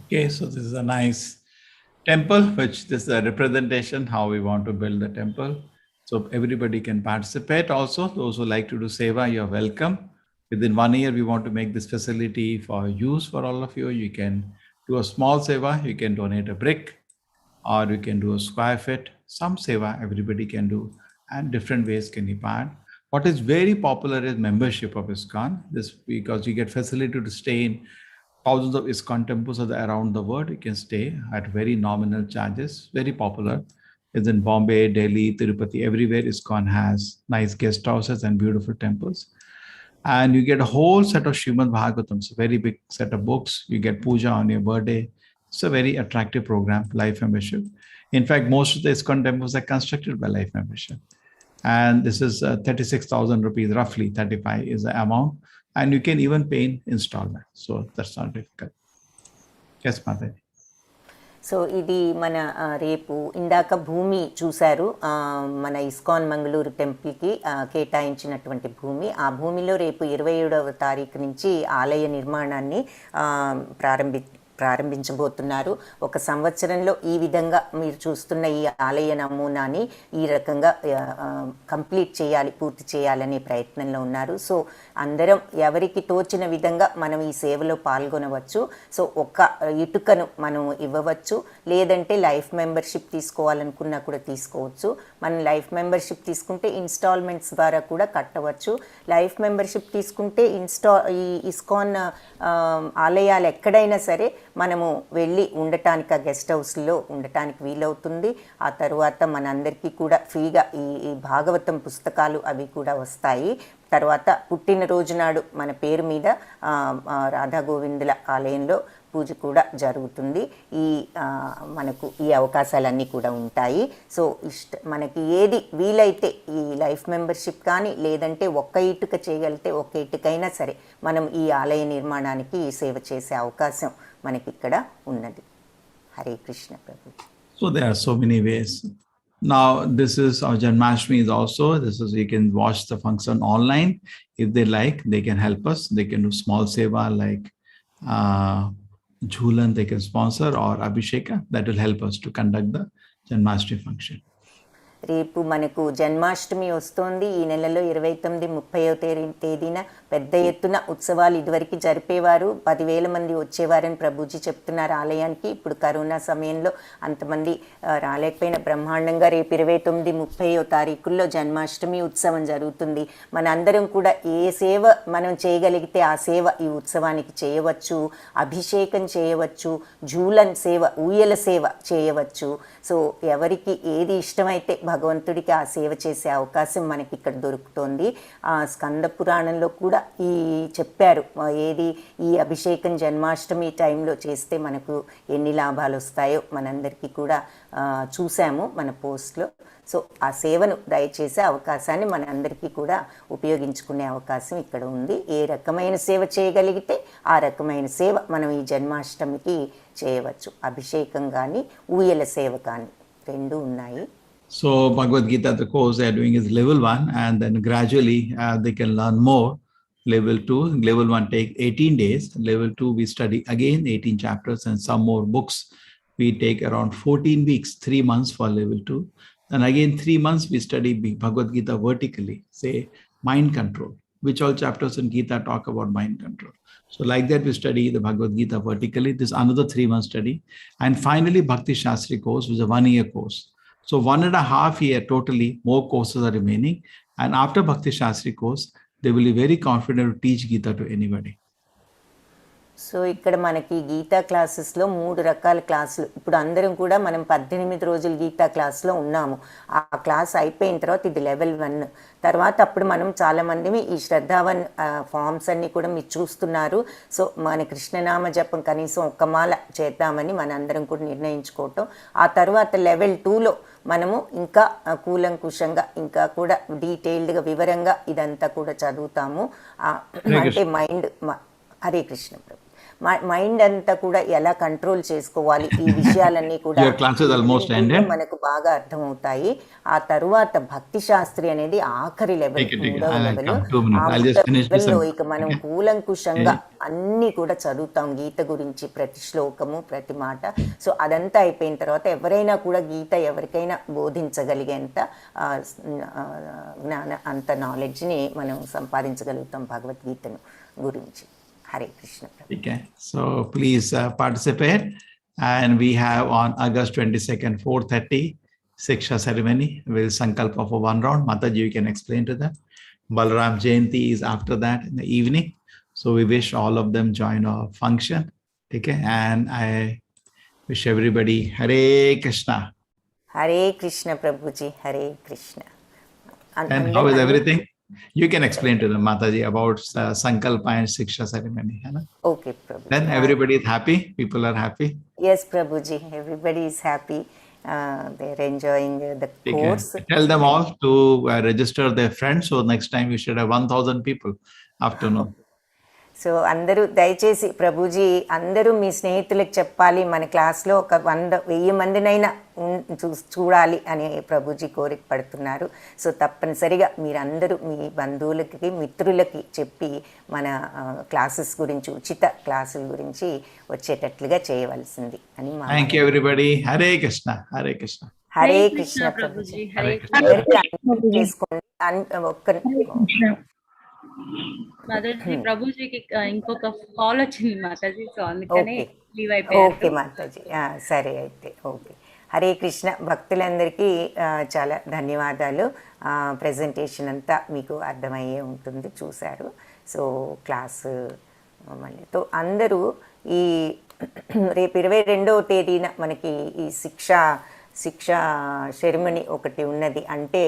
Okay, so this is a nice temple, which this is a representation how we want to build the temple. So everybody can participate also. Those who like to do seva, you're welcome. Within 1 year, we want to make this facility for use for all of you. You can do a small seva, you can donate a brick, or you can do a square feet. Some seva everybody can do, and different ways can be part. What is very popular is membership of ISKCON. This because you get facility to stay in thousands of ISKCON temples are there around the world. You can stay at very nominal charges. Very popular. It's in Bombay, Delhi, Tirupati, everywhere ISKCON has nice guest houses and beautiful temples. And you get a whole set of Srimad Bhagavatam, a very big set of books. You get puja on your birthday. It's a very attractive program, life membership. In fact, most of the ISKCON temples are constructed by life membership. And this is 36,000 rupees, roughly 35 is the amount. And you can even pay in installment. So that's not difficult. Yes, Mataji. So ఇది మన రేపు ఇందాక భూమి చూశారు, మన ISKCON Mangaluru టెంపుల్కి కేటాయించినటువంటి భూమి. ఆ భూమిలో రేపు 27వ తారీఖు నుంచి ఆలయ నిర్మాణాన్ని ప్రారంభించబోతున్నారు. ఒక సంవత్సరంలో ఈ విధంగా మీరు చూస్తున్న ఈ ఆలయ నమూనాని ఈ రకంగా కంప్లీట్ చేయాలి, పూర్తి చేయాలనే ప్రయత్నంలో ఉన్నారు. సో అందరం ఎవరికి తోచిన విధంగా మనం ఈ సేవలో పాల్గొనవచ్చు. సో ఒక్క ఇటుకను మనం ఇవ్వవచ్చు, లేదంటే లైఫ్ మెంబర్షిప్ తీసుకోవాలనుకున్నా కూడా తీసుకోవచ్చు. మనం లైఫ్ మెంబర్షిప్ తీసుకుంటే ఇన్స్టాల్మెంట్స్ ద్వారా కూడా కట్టవచ్చు. లైఫ్ మెంబర్షిప్ తీసుకుంటే ఈ ఇస్కాన్ ఆలయాలు ఎక్కడైనా సరే మనము వెళ్ళి ఉండటానికి ఆ గెస్ట్ హౌస్లో ఉండటానికి వీలవుతుంది. ఆ తర్వాత మనందరికీ కూడా ఫ్రీగా ఈ భాగవతం పుస్తకాలు అవి కూడా వస్తాయి. తర్వాత పుట్టినరోజు నాడు మన పేరు మీద రాధా గోవిందుల ఆలయంలో పూజ కూడా జరుగుతుంది. మనకు ఈ అవకాశాలన్నీ కూడా ఉంటాయి. సో మనకి ఏది వీలైతే ఈ లైఫ్ మెంబర్షిప్ కానీ లేదంటే ఒక్క ఇటుక చేయగలిగితే ఒక్క ఇటుకైనా సరే మనం ఈ ఆలయ నిర్మాణానికి సేవ చేసే అవకాశం మనకి ఇక్కడ ఉన్నది. హరే కృష్ణ ప్రభు. So there are so many ways. Now this is our Janmashtami is also, you can watch the function online. If they like, they can help us. They can do small seva like Jhulan, they can sponsor, or Abhisheka. That will help us to conduct the Janmashtami function. రేపు మనకు జన్మాష్టమి వస్తోంది. ఈ నెలలో 29, 30వ తేదీన పెద్ద ఎత్తున ఉత్సవాలు ఇదివరకు జరిపేవారు. 10,000 మంది వచ్చేవారని ప్రభుజీ చెప్తున్నారు ఆలయానికి. ఇప్పుడు కరోనా సమయంలో అంతమంది రాలేకపోయిన బ్రహ్మాండంగా రేపు 29, 30వ తారీఖుల్లో జన్మాష్టమి ఉత్సవం జరుగుతుంది. మన అందరం కూడా ఏ సేవ మనం చేయగలిగితే ఆ సేవ ఈ ఉత్సవానికి చేయవచ్చు. అభిషేకం చేయవచ్చు, జూలన్ సేవ, ఊయల సేవ చేయవచ్చు. సో ఎవరికి ఏది ఇష్టమైతే భగవంతుడికి ఆ సేవ చేసే అవకాశం మనకి ఇక్కడ దొరుకుతోంది. స్కంద పురాణంలో కూడా ఈ చెప్పారు ఏది ఈ అభిషేకం జన్మాష్టమి టైంలో చేస్తే మనకు ఎన్ని లాభాలు వస్తాయో మనందరికీ కూడా చూసాము మన పోస్ట్లో. సో ఆ సేవను దయచేసే అవకాశాన్ని మన అందరికీ కూడా ఉపయోగించుకునే అవకాశం ఇక్కడ ఉంది. ఏ రకమైన సేవ చేయగలిగితే ఆ రకమైన సేవ మనం ఈ జన్మాష్టమికి చేయవచ్చు. అభిషేకం కానీ ఊయల సేవ కానీ రెండు ఉన్నాయి. So Bhagavad Gita, the course they are doing is level 1, and then gradually they can learn more. Level 2, level 1 take 18 days. Level 2 we study again 18 chapters and some more books. We take around 14 weeks, 3 months for level 2. Then again 3 months we study Bhagavad Gita vertically, say mind control. Which all chapters in Gita talk about mind control. So like that we study the Bhagavad Gita vertically. This is another 3 months study. And finally Bhakti Shastri course, which is a 1-year course. So 1.5 year totally, more courses are remaining. And after Bhakti Shastri course, they will be very confident to teach Gita to anybody. So ఇక్కడ మనకి గీతా క్లాసెస్లో 3 రకాల క్లాసులు. ఇప్పుడు అందరం కూడా మనం 18 రోజులు గీతా క్లాస్లో ఉన్నాము. ఆ క్లాస్ అయిపోయిన తర్వాత ఇది లెవెల్ 1 తర్వాత అప్పుడు మనం చాలామంది ఈ శ్రద్ధావన్ ఫామ్స్ అన్నీ కూడా మీరు చూస్తున్నారు. సో మన కృష్ణనామ జపం కనీసం ఒక్క మాల చేద్దామని మనందరం కూడా నిర్ణయించుకోవటం. ఆ తర్వాత లెవెల్ 2లో మనము ఇంకా కూలంకుషంగా ఇంకా కూడా డీటెయిల్డ్గా వివరంగా ఇదంతా కూడా చదువుతాము. అంటే మైండ్ హరే కృష్ణ ప్రభు మైండ్ అంతా కూడా ఎలా కంట్రోల్ చేసుకోవాలి ఈ విషయాలన్నీ కూడా మనకు బాగా అర్థమవుతాయి. ఆ తరువాత భక్తి శాస్త్రి అనేది ఆఖరి లెవెల్, 3వ లెవెల్లో ఇక మనం కూలంకుషంగా అన్నీ కూడా చదువుతాం గీత గురించి, ప్రతి శ్లోకము ప్రతి మాట. సో అదంతా అయిపోయిన తర్వాత ఎవరైనా కూడా గీత ఎవరికైనా బోధించగలిగేంత జ్ఞాన అంత నాలెడ్జ్ని మనం సంపాదించగలుగుతాం భగవద్గీతను గురించి. Hare Krishna. Okay, so please participate, and we have on August 22nd 4:30 Siksha ceremony. We'll sankalpa for 1 round. Mataji, you can explain to them. Balram Jayanti is after that in the evening. So we wish all of them join our function. Okay, and I wish everybody Hare Krishna. Hare Krishna Prabhuji, Hare Krishna. And how is everything? You can explain to the Mataji about Sankalpa and Siksha ceremony. Okay ప్రభు. Then everybody is happy. People are happy. Yes ప్రభుజీ, everybody is happy. They are enjoying the course. Tell them all to register their friends. So next time we should have 1,000 people afternoon. So అందరూ దయచేసి ప్రభుజీ అందరూ మీ స్నేహితులకు చెప్పాలి, మన క్లాస్లో ఒక 100,000 మందినైనా చూడాలి అని ప్రభుజీ కోరిక పడుతున్నారు. సో తప్పనిసరిగా మీరందరూ మీ బంధువులకి, మిత్రులకి చెప్పి మన క్లాసెస్ గురించి, ఉచిత క్లాసుల గురించి వచ్చేటట్లుగా చేయవలసింది అని మా. Thank you everybody. Hare Krishna, Hare Krishna. Hare Krishna Prabhuji. చేసుకోండి. మాతాజీ, ప్రభుజీకి ఇంకొక కాల్ వచ్చింది మాతాజీ, సో అందుకని లీవ్ అయిపోయారు. ఓకే మాతాజీ, సరే అయితే ఓకే. హరే కృష్ణ. భక్తులందరికీ చాలా ధన్యవాదాలు. ప్రజెంటేషన్ అంతా మీకు అర్థమయ్యే ఉంటుంది, చూశారు. సో క్లాసు మళ్ళీతో అందరూ ఈ రేపు 22వ తేదీన మనకి ఈ శిక్షా సెరమనీ ఒకటి ఉన్నది. అంటే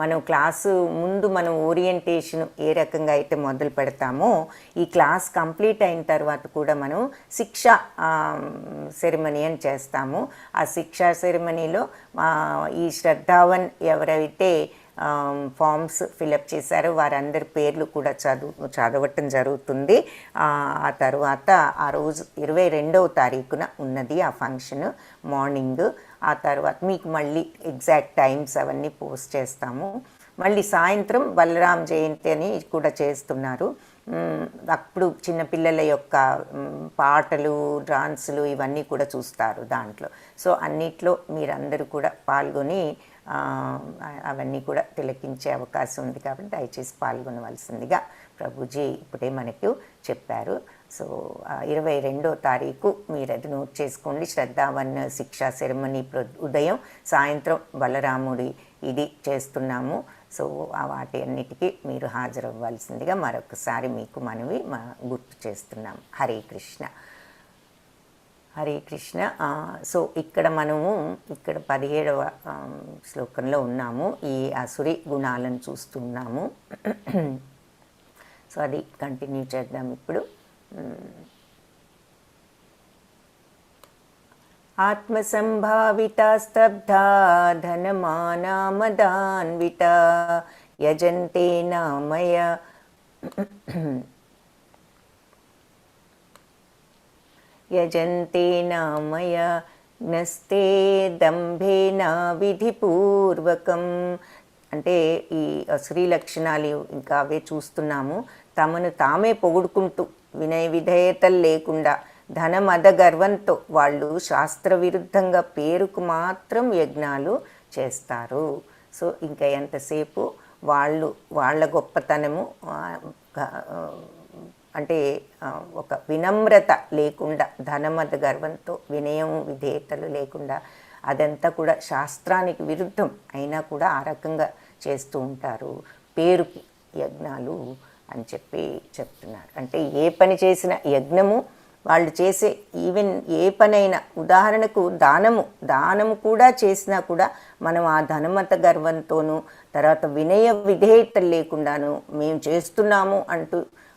మనం క్లాసు ముందు మనం ఓరియంటేషన్ ఏ రకంగా అయితే మొదలు పెడతామో, ఈ క్లాస్ కంప్లీట్ అయిన తర్వాత కూడా మనం శిక్షా సెరమనీ అని చేస్తాము. ఆ శిక్షా సెరమనీలో ఈ శ్రద్ధావన్ ఎవరైతే ఫామ్స్ ఫిలప్ చేశారో వారందరి పేర్లు కూడా చదవటం జరుగుతుంది. ఆ తర్వాత ఆ రోజు 22వ తారీఖున ఉన్నది ఆ ఫంక్షన్ మార్నింగ్. ఆ తర్వాత మీకు మళ్ళీ ఎగ్జాక్ట్ టైమ్స్ అవన్నీ పోస్ట్ చేస్తాము. మళ్ళీ సాయంత్రం బలరాం జయంతి అని కూడా చేస్తున్నారు. అప్పుడు చిన్నపిల్లల యొక్క పాటలు, డాన్సులు ఇవన్నీ కూడా చూస్తారు దాంట్లో. సో అన్నిట్లో మీరందరూ కూడా పాల్గొని అవన్నీ కూడా తిలకించే అవకాశం ఉంది. కాబట్టి దయచేసి పాల్గొనవలసిందిగా ప్రభుజీ ఇప్పుడే మనకు చెప్పారు. సో 22వ తారీఖు మీరు అది నోట్ చేసుకోండి. శ్రద్ధావన్ శిక్షా సెరమనీ ఉదయం, సాయంత్రం బలరాముడి ఇది చేస్తున్నాము. సో వాటి అన్నిటికీ మీరు హాజరవ్వాల్సిందిగా మరొకసారి మీకు మనవి గుర్తు చేస్తున్నాం. హరే కృష్ణ, హరే కృష్ణ. సో ఇక్కడ మనము 17వ శ్లోకంలో ఉన్నాము. ఈ అసురి గుణాలను చూస్తున్నాము. సో అది కంటిన్యూ చేద్దాం ఇప్పుడు. ఆత్మసంభావితా స్తబ్ధా ధనమానామదాన్వితా యజంతే నామయ యజంతే నామయ జ్ఞస్తే దంభేన విధిపూర్వకం. అంటే ఈ అసురీ లక్షణాలు ఇంకా అవే చూస్తున్నాము. తమను తామే పొగుడుకుంటూ వినయ విధేయతలు లేకుండా ధనమద గర్వంతో వాళ్ళు శాస్త్ర విరుద్ధంగా పేరుకు మాత్రం యజ్ఞాలు చేస్తారు. సో ఇంకా ఎంతసేపు వాళ్ళ గొప్పతనము అంటే ఒక వినమ్రత లేకుండా, ధనమద గర్వంతో వినయం విధేయతలు లేకుండా, అదంతా కూడా శాస్త్రానికి విరుద్ధం అయినా కూడా ఆ రకంగా చేస్తూ ఉంటారు, పేరుకి యజ్ఞాలు అని చెప్తున్నారు. అంటే ఏ పని చేసిన యజ్ఞము వాళ్ళు చేసే, ఈవెన్ ఏ పనైనా, ఉదాహరణకు దానము కూడా చేసినా కూడా మనం ఆ ధనమత గర్వంతోనూ తర్వాత వినయ విధేయతలు లేకుండాను మేము చేస్తున్నాము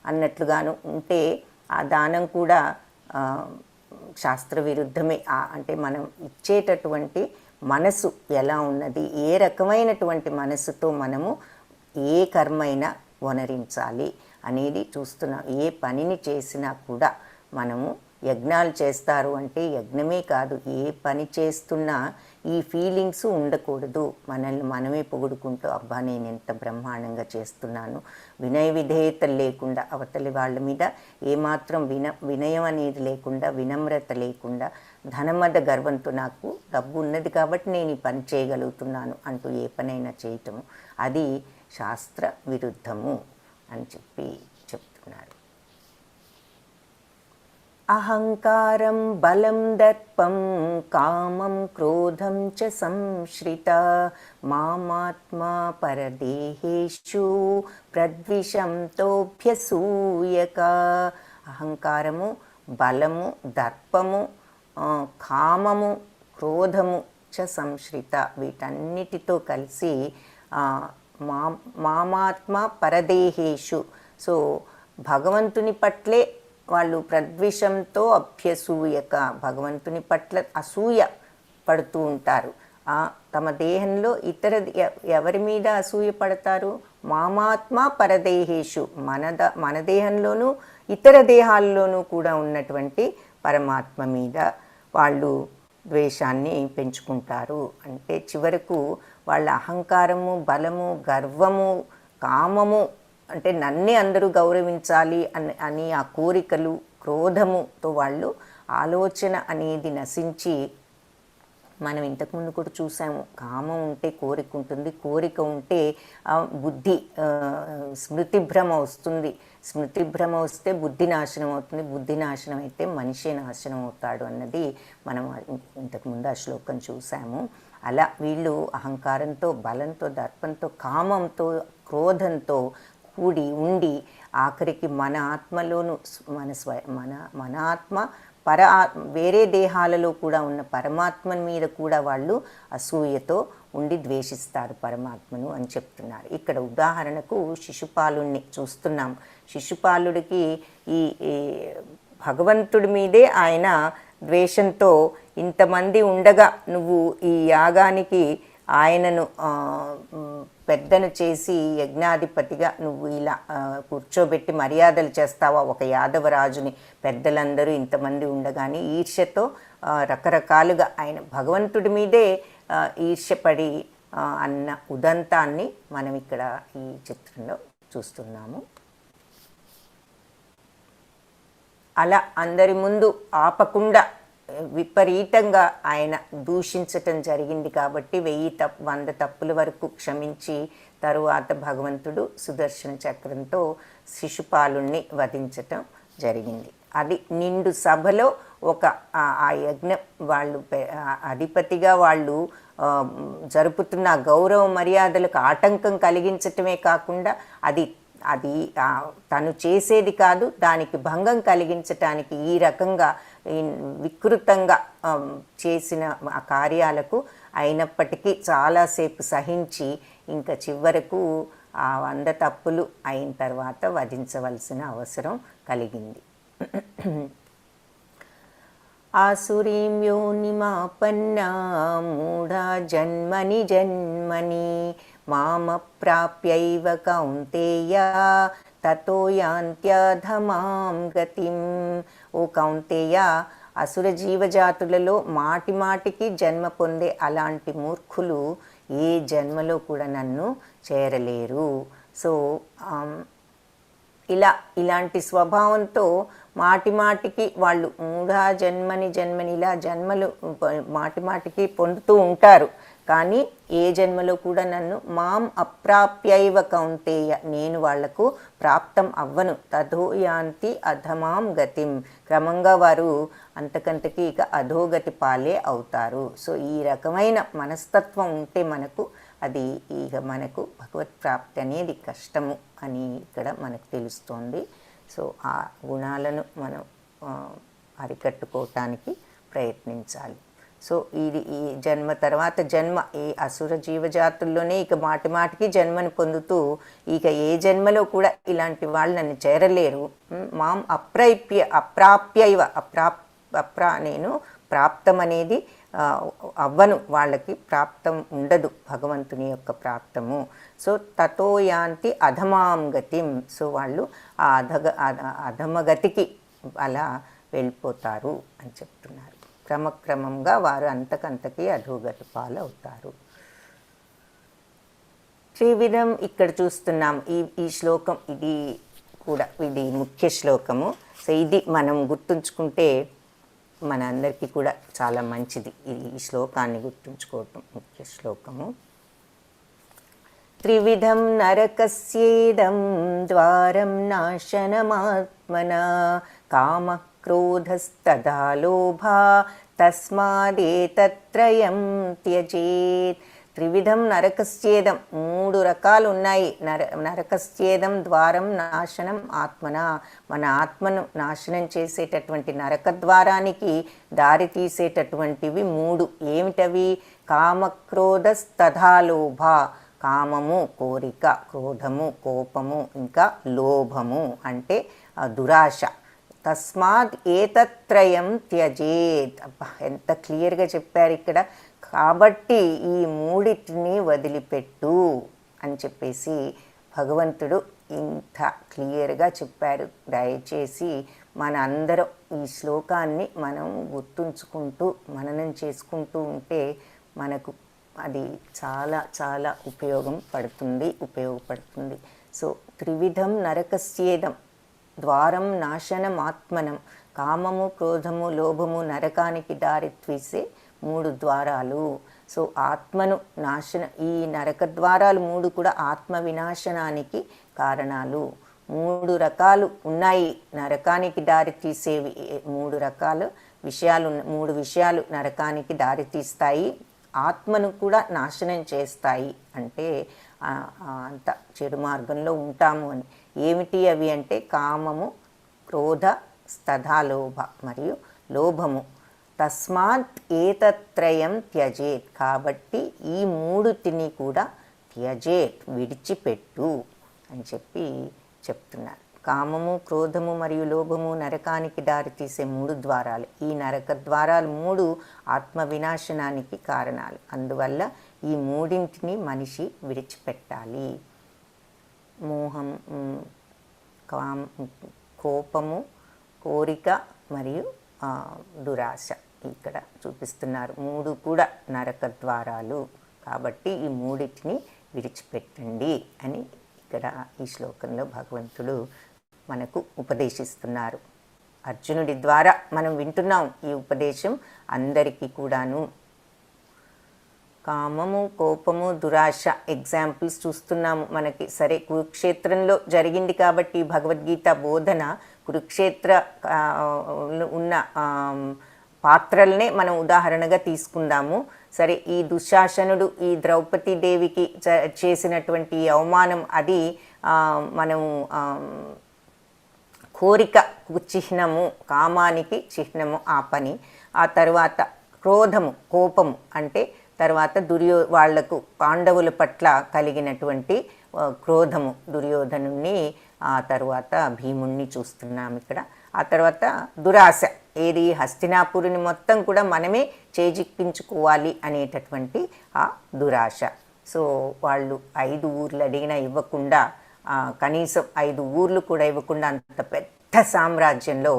అన్నట్లుగాను ఉంటే ఆ దానం కూడా శాస్త్ర విరుద్ధమే. అంటే మనం ఇచ్చేటటువంటి మనసు ఎలా ఉన్నది, ఏ రకమైనటువంటి మనసుతో మనము ఏ కర్మైనా వనరించాలి అనేది చూస్తున్నాం. ఏ పనిని చేసినా కూడా మనము యజ్ఞాలు చేస్తారు అంటే యజ్ఞమే కాదు, ఏ పని చేస్తున్నా ఈ ఫీలింగ్స్ ఉండకూడదు. మనల్ని మనమే పొగుడుకుంటూ అబ్బా నేను ఎంత బ్రహ్మాండంగా చేస్తున్నాను, వినయ విధేయతలు లేకుండా, అవతలి వాళ్ళ మీద ఏమాత్రం వినయం అనేది లేకుండా, వినమ్రత లేకుండా, ధనమద గర్వంతో నాకు డబ్బు ఉన్నది కాబట్టి నేను ఈ పని చేయగలుగుతున్నాను అంటూ ఏ పనైనా చేయటము అది శాస్త్ర విరుద్ధము అని చెప్తున్నారు. అహంకారం బలం దర్పం కామం క్రోధం చ సంశ్రిత మామాత్మా పరదేహేషు ప్రద్విషంతోభ్యసూయక. అహంకారము, బలము, దర్పము, కామము, క్రోధము చ సంశ్రిత, వీటన్నిటితో కలిసి మామాత్మ పరదేహేషు. సో భగవంతుని పట్లే వాళ్ళు ప్రద్వేషంతో అభ్యసూయక, భగవంతుని పట్ల అసూయ పడుతూ ఉంటారు. తమ దేహంలో ఎవరి మీద అసూయ పడతారు? మామాత్మ పరదేహేషు, మన దేహంలోనూ ఇతర దేహాల్లోనూ కూడా ఉన్నటువంటి పరమాత్మ మీద వాళ్ళు ద్వేషాన్ని పెంచుకుంటారు. అంటే చివరకు వాళ్ళ అహంకారము, బలము, గర్వము, కామము, అంటే నన్నే అందరూ గౌరవించాలి అని ఆ కోరికలు, క్రోధముతో వాళ్ళు ఆలోచన అనేది నశించి, మనం ఇంతకుముందు కూడా చూసాము, కామం ఉంటే కోరిక ఉంటుంది, కోరిక ఉంటే బుద్ధి స్మృతిభ్రమ వస్తుంది, స్మృతిభ్రమ వస్తే బుద్ధి నాశనం అవుతుంది, బుద్ధి నాశనం అయితే మనిషే నాశనం అవుతాడు అన్నది మనం ఇంతకుముందు ఆ శ్లోకం చూసాము. అలా వీళ్ళు అహంకారంతో, బలంతో, దర్పంతో, కామంతో, క్రోధంతో కూడి ఉండి ఆఖరికి మన ఆత్మలోను మన ఆత్మ వేరే దేహాలలో కూడా ఉన్న పరమాత్మ మీద కూడా వాళ్ళు అసూయతో ఉండి ద్వేషిస్తారు పరమాత్మను అని చెప్తున్నారు. ఇక్కడ ఉదాహరణకు శిశుపాలుణ్ణి చూస్తున్నాం. శిశుపాలుడికి ఈ భగవంతుడి మీదే ఆయన ద్వేషంతో, ఇంతమంది ఉండగా నువ్వు ఈ యాగానికి ఆయనను పెద్దను చేసి యజ్ఞాధిపతిగా నువ్వు ఇలా కూర్చోబెట్టి మర్యాదలు చేస్తావా? ఒక యాదవరాజుని పెద్దలందరూ ఇంతమంది ఉండగానే ఈర్ష్యతో రకరకాలుగా ఆయన భగవంతుడి మీదే ఈర్ష్యపడి అన్న ఉదంతాన్ని మనం ఇక్కడ ఈ చిత్రంలో చూస్తున్నాము. అలా అందరి ముందు ఆపకుండా విపరీతంగా ఆయన దూషించటం జరిగింది కాబట్టి 100 తప్పుల వరకు క్షమించి తరువాత భగవంతుడు సుదర్శన చక్రంతో శిశుపాలుణ్ణి వధించటం జరిగింది. అది నిండు సభలో ఆ యజ్ఞ వాళ్ళు అధిపతిగా వాళ్ళు జరుపుతున్న గౌరవ మర్యాదలకు ఆటంకం కలిగించటమే కాకుండా అది తను చేసేది కాదు, దానికి భంగం కలిగించటానికి ఈ రకంగా వికృతంగా చేసిన ఆ కార్యాలకు అయినప్పటికీ చాలాసేపు సహించి ఇంకా చివరకు ఆ 100 తప్పులు అయిన తర్వాత వధించవలసిన అవసరం కలిగింది. ఆసురీం యోనిమాపన్నా మూఢా జన్మని జన్మని మామప్రాప్యైవ కౌంతేయ తతో యాంత్యధమాం గతిం. ఓ కౌంతేయ, అసుర జీవజాతులలో మాటిమాటికి జన్మ పొందే అలాంటి మూర్ఖులు ఏ జన్మలో కూడా నన్ను చేరలేరు. సో ఇలాంటి స్వభావంతో మాటిమాటికి వాళ్ళు మూఢా జన్మని ఇలా జన్మలు మాటిమాటికి పొందుతూ ఉంటారు. కానీ ఏ జన్మలో కూడా నన్ను మాం అప్రాప్యైవ కౌంతేయ, నేను వాళ్లకు ప్రాప్తం అవ్వను. తథో యాంతి అధమాం గతిం, క్రమంగా వారు అంతకంతకి ఇక అధోగతి పాలే అవుతారు. సో ఈ రకమైన మనస్తత్వం ఉంటే అది ఇక మనకు భగవత్ ప్రాప్తి అనేది కష్టము అని ఇక్కడ మనకు తెలుస్తోంది. సో ఆ గుణాలను మనం అరికట్టుకోవటానికి ప్రయత్నించాలి. సో ఈ జన్మ తర్వాత జన్మ ఈ అసుర జీవజాతుల్లోనే ఇక మాటిమాటికి జన్మను పొందుతూ ఇక ఏ జన్మలో కూడా ఇలాంటి వాళ్ళు నన్ను చేరలేరు. మాం అప్రాప్యైవ నేను ప్రాప్తం అనేది అవ్వను, వాళ్ళకి ప్రాప్తం ఉండదు, భగవంతుని యొక్క ప్రాప్తము. సో తతో యాంతి అధమాం గతిం, సో వాళ్ళు ఆ అధమగతికి అలా వెళ్ళిపోతారు అని చెప్తున్నారు. క్రమక్రమంగా వారు అంతకంతకి అధోగతి పాలవుతారు. త్రివిధం ఇక్కడ చూస్తున్నాం. ఈ శ్లోకం ఇది ముఖ్య శ్లోకము. సో ఇది మనం గుర్తుంచుకుంటే మన అందరికీ కూడా చాలా మంచిది. ఈ శ్లోకాన్ని గుర్తుంచుకోవటం ముఖ్య శ్లోకము. త్రివిధం నరకస్యేదం ద్వారం నాశనమాత్మనా కామ క్రోధస్తదా లోభా తస్మాదేతత్రయం త్యజేత్. త్రివిధం నరకస్యేదం, 3 రకాలు ఉన్నాయి. నరకస్యేదం ద్వారం నాశనం ఆత్మన, మన ఆత్మను నాశనం చేసేటటువంటి నరక ద్వారానికి దారి తీసేటటువంటివి 3. ఏమిటవి? కామక్రోధస్తథాలోభ, కామము కోరిక, క్రోధము కోపము, ఇంకా లోభము అంటే దురాశ. తస్మాత్ ఏతత్రయం త్యజేత్. అబ్బా ఎంత క్లియర్గా చెప్పారు ఇక్కడ. కాబట్టి ఈ 3టిని వదిలిపెట్టు అని చెప్పేసి భగవంతుడు ఇంత క్లియర్గా చెప్పారు. దయచేసి మన అందరం ఈ శ్లోకాన్ని మనం గుర్తుంచుకుంటూ మననం చేసుకుంటూ ఉంటే మనకు అది చాలా చాలా ఉపయోగపడుతుంది. సో త్రివిధం నరకస్యేదం ద్వారం నాశనం ఆత్మనం, కామము క్రోధము లోభము నరకానికి దారి తీసే 3 ద్వారాలు. సో ఆత్మను ఈ నరక ద్వారాలు 3 కూడా ఆత్మ వినాశనానికి కారణాలు. 3 రకాలు ఉన్నాయి నరకానికి దారి తీసేవి. 3 రకాల విషయాలు, 3 విషయాలు నరకానికి దారి తీస్తాయి, ఆత్మను కూడా నాశనం చేస్తాయి. అంటే అంత చెడు మార్గంలో ఉంటాము అని. ఏమిటి అవి అంటే కామము, క్రోధ, స్తథాలోభ మరియు లోభము. తస్మాత్ ఏతత్రయం త్యజేత్, కాబట్టి ఈ 3టిని కూడా త్యజేత్ విడిచిపెట్టు అని చెప్తున్నారు. కామము క్రోధము మరియు లోభము నరకానికి దారితీసే 3 ద్వారాలు. ఈ నరక ద్వారాలు 3 ఆత్మ వినాశనానికి కారణాలు. అందువల్ల ఈ 3టిని మనిషి విడిచిపెట్టాలి. మోహం, కోపము, కోరిక మరియు దురాశ ఇక్కడ చూపిస్తున్నారు. 3 కూడా నరక ద్వారాలు. కాబట్టి ఈ 3టిని విడిచిపెట్టండి అని ఇక్కడ ఈ శ్లోకంలో భగవంతుడు మనకు ఉపదేశిస్తున్నారు. అర్జునుడి ద్వారా మనం వింటున్నాం ఈ ఉపదేశం. అందరికీ కూడాను కామము కోపము దురాశ ఎగ్జాంపుల్స్ చూస్తున్నాము మనకి. సరే, కురుక్షేత్రంలో జరిగింది కాబట్టి భగవద్గీత బోధన కురుక్షేత్ర ఉన్న పాత్రలనే మనం ఉదాహరణగా తీసుకుందాము. సరే, ఈ దుశ్శాసనుడు ఈ ద్రౌపదీదేవికి చేసినటువంటి అవమానం అది మనము కోరికకు చిహ్నము, కామానికి చిహ్నము ఆ పని. ఆ తర్వాత క్రోధము కోపము అంటే తర్వాత వాళ్లకు పాండవుల పట్ల కలిగినటువంటి క్రోధము, దుర్యోధనుణ్ణి ఆ తర్వాత భీముణ్ణి చూస్తున్నాం ఇక్కడ. ఆ తర్వాత దురాశ, ఏది హస్తినాపురిని మొత్తం కూడా మనమే చేజిక్కించుకోవాలి అనేటటువంటి ఆ దురాశ. సో వాళ్ళు 5 ఊర్లు అడిగినా ఇవ్వకుండా, కనీసం 5 ఊర్లు కూడా ఇవ్వకుండా అంత పెద్ద సామ్రాజ్యంలో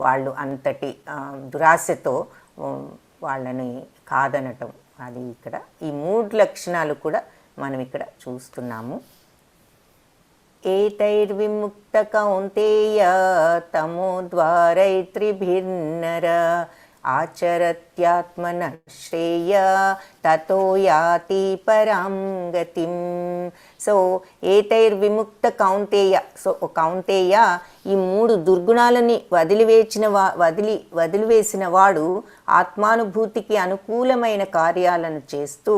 వాళ్ళు అంతటి దురాశతో వాళ్ళని కాదనటం, అది ఇక్కడ ఈ 3 లక్షణాలు కూడా మనం ఇక్కడ చూస్తున్నాము. ఏతైర్విముక్త కౌంతేయ తమో ద్వారైత్రిభిర్నర ఆచరత్యాత్మన శ్రేయ తతో యాతి పరాం గతిం. సో ఏతైర్విముక్త కౌంతేయ, సో కౌంతేయ ఈ 3 దుర్గుణాలని వదిలివేసిన వాడు ఆత్మానుభూతికి అనుకూలమైన కార్యాలను చేస్తూ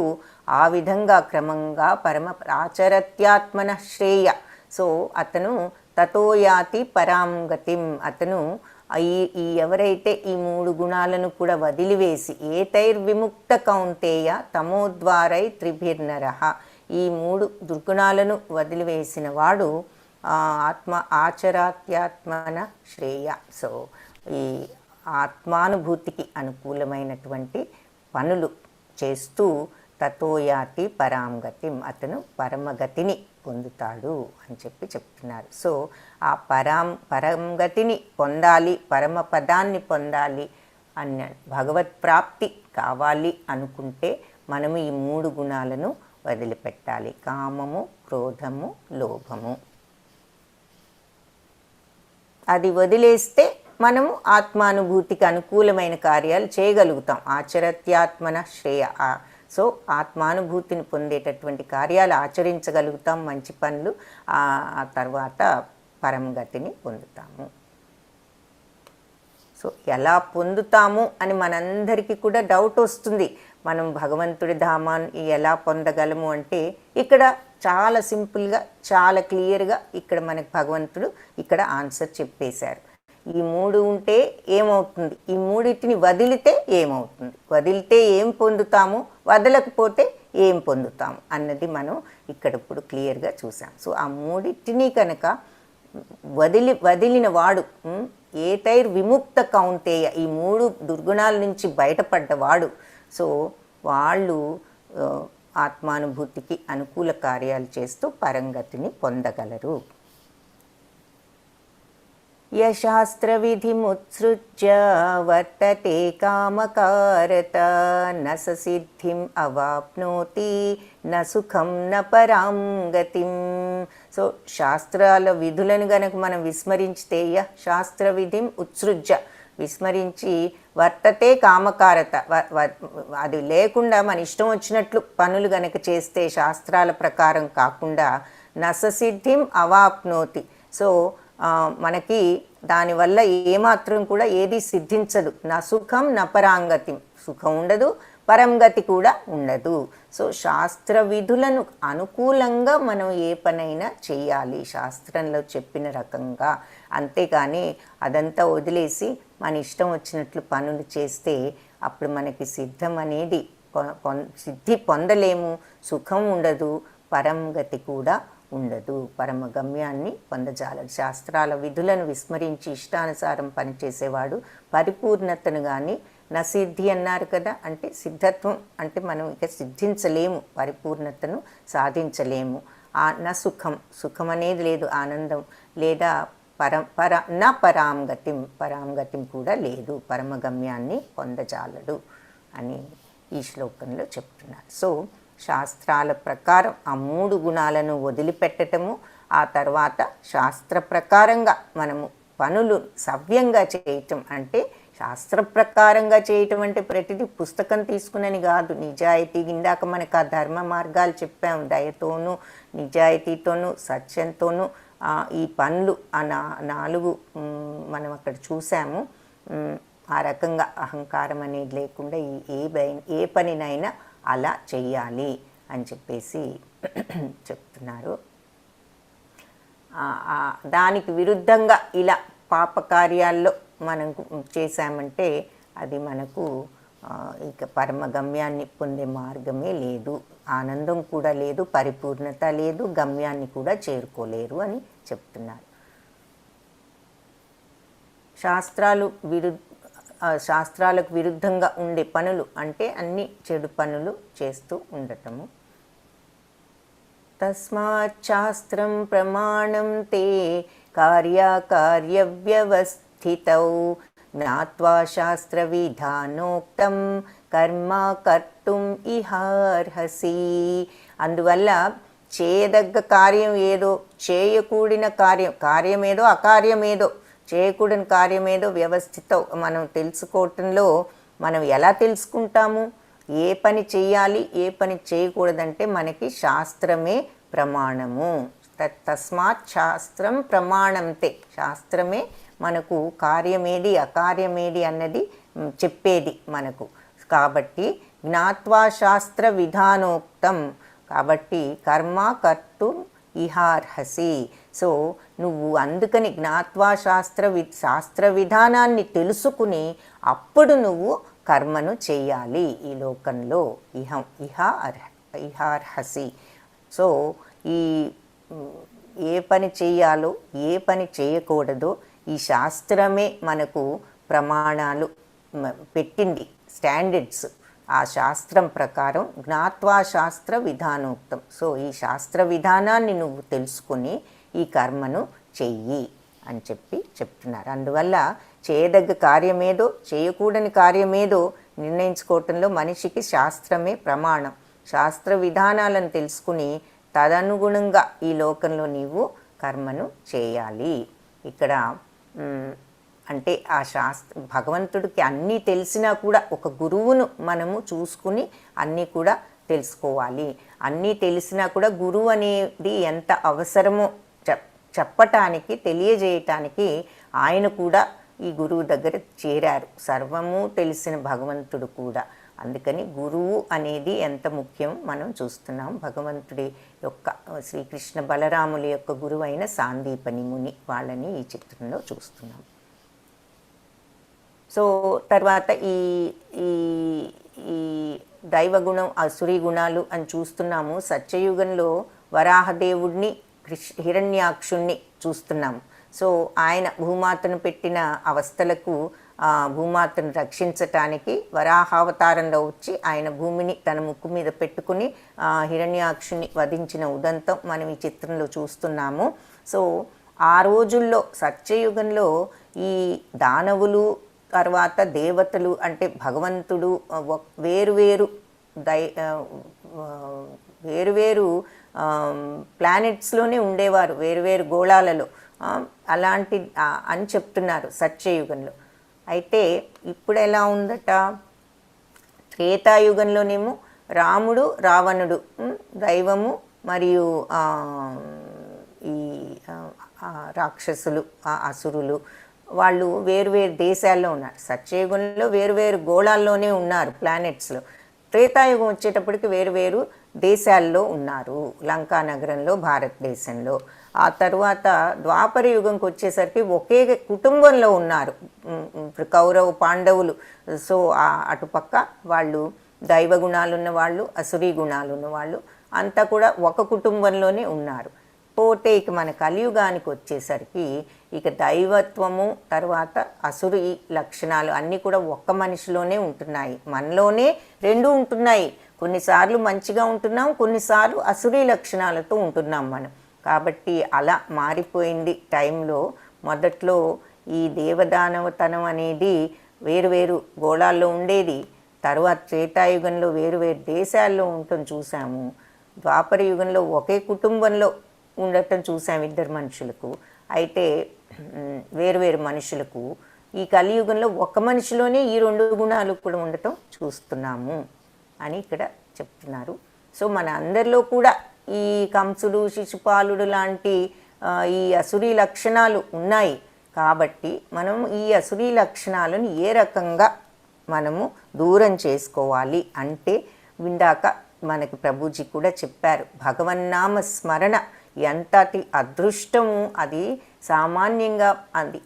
ఆ విధంగా క్రమంగా ఆచరత్యాత్మన శ్రేయ. సో అతను తతో యాతి పరాం గతిం, అతను ఈ ఎవరైతే ఈ 3 గుణాలను కూడా వదిలివేసి, ఏతైర్విముక్త కౌంతేయ తమోద్వారై త్రిభిర్నరః, ఈ 3 దుర్గుణాలను వదిలివేసిన వాడు ఆచరాత్యాత్మన శ్రేయ. సో ఈ ఆత్మానుభూతికి అనుకూలమైనటువంటి పనులు చేస్తూ తతోయాతి పరాంగతిం, అతను పరమగతిని పొందుతాడు అని చెప్తున్నారు. సో ఆ పరంగతిని పొందాలి, పరమపదాన్ని పొందాలి అన్న భగవత్ ప్రాప్తి కావాలి అనుకుంటే మనము ఈ 3 గుణాలను వదిలిపెట్టాలి. కామము క్రోధము లోభము. అది వదిలేస్తే మనము ఆత్మానుభూతికి అనుకూలమైన కార్యాలు చేయగలుగుతాం. ఆచరత్యాత్మన శ్రేయ. సో ఆత్మానుభూతిని పొందేటటువంటి కార్యాలు ఆచరించగలుగుతాం, మంచి పనులు. ఆ తర్వాత పరంగతిని పొందుతాము. సో ఎలా పొందుతాము అని మనందరికీ కూడా డౌట్ వస్తుంది. మనం భగవంతుడి ధామాన్ని ఎలా పొందగలము అంటే ఇక్కడ చాలా సింపుల్గా, చాలా క్లియర్గా ఇక్కడ మనకు భగవంతుడు ఇక్కడ ఆన్సర్ చెప్పేశారు. ఈ 3 ఉంటే ఏమవుతుంది, ఈ 3టిని వదిలితే ఏమవుతుంది, వదిలితే ఏం పొందుతాము, వదలకపోతే ఏం పొందుతాము అన్నది మనం ఇక్కడ ఇప్పుడు క్లియర్గా చూసాం. సో ఆ 3టిని కనుక వదిలిన వాడు ఏతైర్ విముక్త కౌంతేయ, ఈ 3 దుర్గుణాల నుంచి బయటపడ్డవాడు, సో వాళ్ళు ఆత్మానుభూతికి అనుకూల కార్యాలు చేస్తూ పరంగతిని పొందగలరు. యశాస్త్రవిధిముత్సృజ్య వర్తతే కామకారత న స సిద్ధిం అవాప్నోతి న సుఖం న పరాం గతిం. సో శాస్త్రాల విధులను గనక మనం విస్మరించితే శాస్త్ర విధిం ఉత్సృజ్య విస్మరించి వర్తతే కామకారత, అది లేకుండా మన ఇష్టం వచ్చినట్లు పనులు గనక చేస్తే శాస్త్రాల ప్రకారం కాకుండా నససిద్ధిం అవాప్నోతి, సో మనకి దానివల్ల ఏమాత్రం కూడా ఏది సిద్ధించదు. నా సుఖం నా పరాంగతి, సుఖం ఉండదు, పరంగతి కూడా ఉండదు. సో శాస్త్ర విధులను అనుకూలంగా మనం ఏ పనైనా చేయాలి శాస్త్రంలో చెప్పిన రకంగా. అంతేగాని అదంతా వదిలేసి మన ఇష్టం వచ్చినట్లు పనులు చేస్తే అప్పుడు మనకి సిద్ధం అనేది సిద్ధి పొందలేము, సుఖం ఉండదు, పరంగతి కూడా ఉండదు, పరమ గమ్యాన్ని పొందజాలడు. శాస్త్రాల విధులను విస్మరించి ఇష్టానుసారం పనిచేసేవాడు పరిపూర్ణతను కానీ నసిద్ధి అన్నారు కదా, అంటే సిద్ధత్వం అంటే మనం ఇక సిద్ధించలేము, పరిపూర్ణతను సాధించలేము. నా సుఖం, సుఖం అనేది లేదు, ఆనందం లేదా పరాంగతిం కూడా లేదు, పరమగమ్యాన్ని పొందజాలడు అని ఈ శ్లోకంలో చెప్తున్నారు. సో శాస్త్రాల ప్రకారం ఆ 3 గుణాలను వదిలిపెట్టటము, ఆ తర్వాత శాస్త్ర ప్రకారంగా మనము పనులు సవ్యంగా చేయటం, అంటే శాస్త్ర ప్రకారంగా చేయటం అంటే ప్రతిదీ పుస్తకం తీసుకునని కాదు, నిజాయితీ. ఇందాక మనకు ఆ ధర్మ మార్గాలు చెప్పాము, దయతోనూ నిజాయితీతోనూ సత్యంతోనూ ఈ పనులు ఆ 4 మనం అక్కడ చూసాము. ఆ రకంగా అహంకారం అనేది లేకుండా ఏ పనినైనా అలా చెయ్యాలి అని చెప్పేసి చెప్తున్నారు. దానికి విరుద్ధంగా ఇలా పాపకార్యాల్లో మనం చేశామంటే అది మనకు ఇక పరమ గమ్యాన్ని పొందే మార్గమే లేదు, ఆనందం కూడా లేదు, పరిపూర్ణత లేదు, గమ్యాన్ని కూడా చేరుకోలేరు అని చెప్తున్నారు. శాస్త్రాలకు విరుద్ధంగా ఉండే పనులు అంటే అన్ని చెడు పనులు చేస్తూ ఉండటము. తస్మాత్ శాస్త్రం ప్రమాణం తే కార్యకార్య వ్యవస్థితౌ జ్ఞాత్వా శాస్త్ర విధానోక్తం కర్మ కర్తుం ఇహార్హసి. అందువల్ల చేయదగ్గ కార్యం ఏదో, చేయకూడిన కార్యమేదో, అకార్యమేదో, చేయకూడని కార్యమేదో వ్యవస్థిత మనం తెలుసుకోవటంలో మనం ఎలా తెలుసుకుంటాము, ఏ పని చేయాలి ఏ పని చేయకూడదంటే మనకి శాస్త్రమే ప్రమాణము. తస్మాత్ శాస్త్రం ప్రమాణంతే, శాస్త్రమే మనకు కార్యమేది అకార్యమేది అన్నది చెప్పేది మనకు. కాబట్టి జ్ఞాత్వా శాస్త్ర విధానోక్తం, కాబట్టి కర్మ కర్తుం ఇహార్హసి. సో నువ్వు అందుకని జ్ఞాత్వా శాస్త్ర విధానాన్ని తెలుసుకుని అప్పుడు నువ్వు కర్మను చేయాలి ఈ లోకంలో, ఇహార్హసి. సో ఏ పని చేయాలో ఏ పని చేయకూడదో ఈ శాస్త్రమే మనకు ప్రమాణాలు పెట్టింది, స్టాండర్డ్స్. ఆ శాస్త్రం ప్రకారం జ్ఞాత్వా శాస్త్ర విధానోక్తం. సో ఈ శాస్త్ర విధానాన్ని నువ్వు తెలుసుకుని ఈ కర్మను చెయ్యి అని చెప్తున్నారు. అందువల్ల చేయదగ్గ కార్యమేదో చేయకూడని కార్యమేదో నిర్ణయించుకోవటంలో మనిషికి శాస్త్రమే ప్రమాణం. శాస్త్ర విధానాలను తెలుసుకుని తదనుగుణంగా ఈ లోకంలో నీవు కర్మను చేయాలి. ఇక్కడ అంటే ఆ భగవంతుడికి అన్నీ తెలిసినా కూడా ఒక గురువును మనము చూసుకుని అన్నీ కూడా తెలుసుకోవాలి. అన్నీ తెలిసినా కూడా గురువు అనేది ఎంత అవసరమో చెప్పటానికి తెలియజేయటానికి ఆయన కూడా ఈ గురువు దగ్గర చేరారు. సర్వము తెలిసిన భగవంతుడు కూడా. అందుకని గురువు అనేది ఎంత ముఖ్యం మనం చూస్తున్నాం. భగవంతుడి యొక్క శ్రీకృష్ణ బలరాముల యొక్క గురువు అయిన సాందీపని ముని వాళ్ళని ఈ చిత్రంలో చూస్తున్నాం. సో తర్వాత ఈ ఈ ఈ దైవగుణం అసురీ గుణాలు అని చూస్తున్నాము. సత్యయుగంలో వరాహదేవుడిని హిరణ్యాక్షుణ్ణి చూస్తున్నాము. సో ఆయన భూమాతను పెట్టిన అవస్థలకు భూమాతను రక్షించటానికి వరాహావతారంలో వచ్చి ఆయన భూమిని తన ముక్కు మీద పెట్టుకుని హిరణ్యాక్షుని వధించిన ఉదంతం మనం ఈ చిత్రంలో చూస్తున్నాము. సో ఆ రోజుల్లో సత్యయుగంలో ఈ దానవులు తర్వాత దేవతలు అంటే భగవంతుడు వేరువేరు వేరువేరు ప్లానెట్స్లోనే ఉండేవారు, వేరువేరు గోళాలలో. అలాంటి అని చెప్తున్నారు సత్యయుగంలో. అయితే ఇప్పుడు ఎలా ఉందట, త్రేతాయుగంలోనేమో రాముడు రావణుడు దైవము మరియు ఈ రాక్షసులు అసురులు వాళ్ళు వేరువేరు దేశాల్లో ఉన్నారు. సత్యయుగంలో వేరువేరు గోళాల్లోనే ఉన్నారు ప్లానెట్స్లో. త్రేతాయుగం వచ్చేటప్పటికి వేరువేరు దేశాల్లో ఉన్నారు, లంకా నగరంలో భారతదేశంలో. ఆ తర్వాత ద్వాపర యుగంకి వచ్చేసరికి ఒకే కుటుంబంలో ఉన్నారు కౌరవ పాండవులు. సో అటుపక్క వాళ్ళు దైవ గుణాలు ఉన్నవాళ్ళు, అసురీ గుణాలు ఉన్నవాళ్ళు అంతా కూడా ఒక కుటుంబంలోనే ఉన్నారు. పోతే ఇక మన కలియుగానికి వచ్చేసరికి ఇక దైవత్వము తర్వాత అసురీ లక్షణాలు అన్నీ కూడా ఒక్క మనిషిలోనే ఉంటున్నాయి. మనలోనే రెండు ఉంటున్నాయి. కొన్నిసార్లు మంచిగా ఉంటున్నాం, కొన్నిసార్లు అసురీ లక్షణాలతో ఉంటున్నాం మనం. కాబట్టి అలా మారిపోయింది టైంలో. మొదట్లో ఈ దేవదానవతనం అనేది వేరువేరు గోళాల్లో ఉండేది. తర్వాత త్రేతాయుగంలో వేరువేరు దేశాల్లో ఉండటం చూసాము. ద్వాపర యుగంలో ఒకే కుటుంబంలో ఉండటం చూసాము ఇద్దరు మనుషులకు. అయితే వేరువేరు మనుషులకు ఈ కలియుగంలో ఒక మనిషిలోనే ఈ రెండు గుణాలు కూడా ఉండటం చూస్తున్నాము అని ఇక్కడ చెప్తున్నారు. సో మన అందరిలో కూడా ఈ కంసుడు శిశుపాలుడు లాంటి ఈ అసురీ లక్షణాలు ఉన్నాయి. కాబట్టి మనం ఈ అసురీ లక్షణాలను ఏ రకంగా మనము దూరం చేసుకోవాలి అంటే ఇందాక మనకి ప్రభుజీ కూడా చెప్పారు, భగవన్నామ స్మరణ ఎంతటి అదృష్టము. అది సామాన్యంగా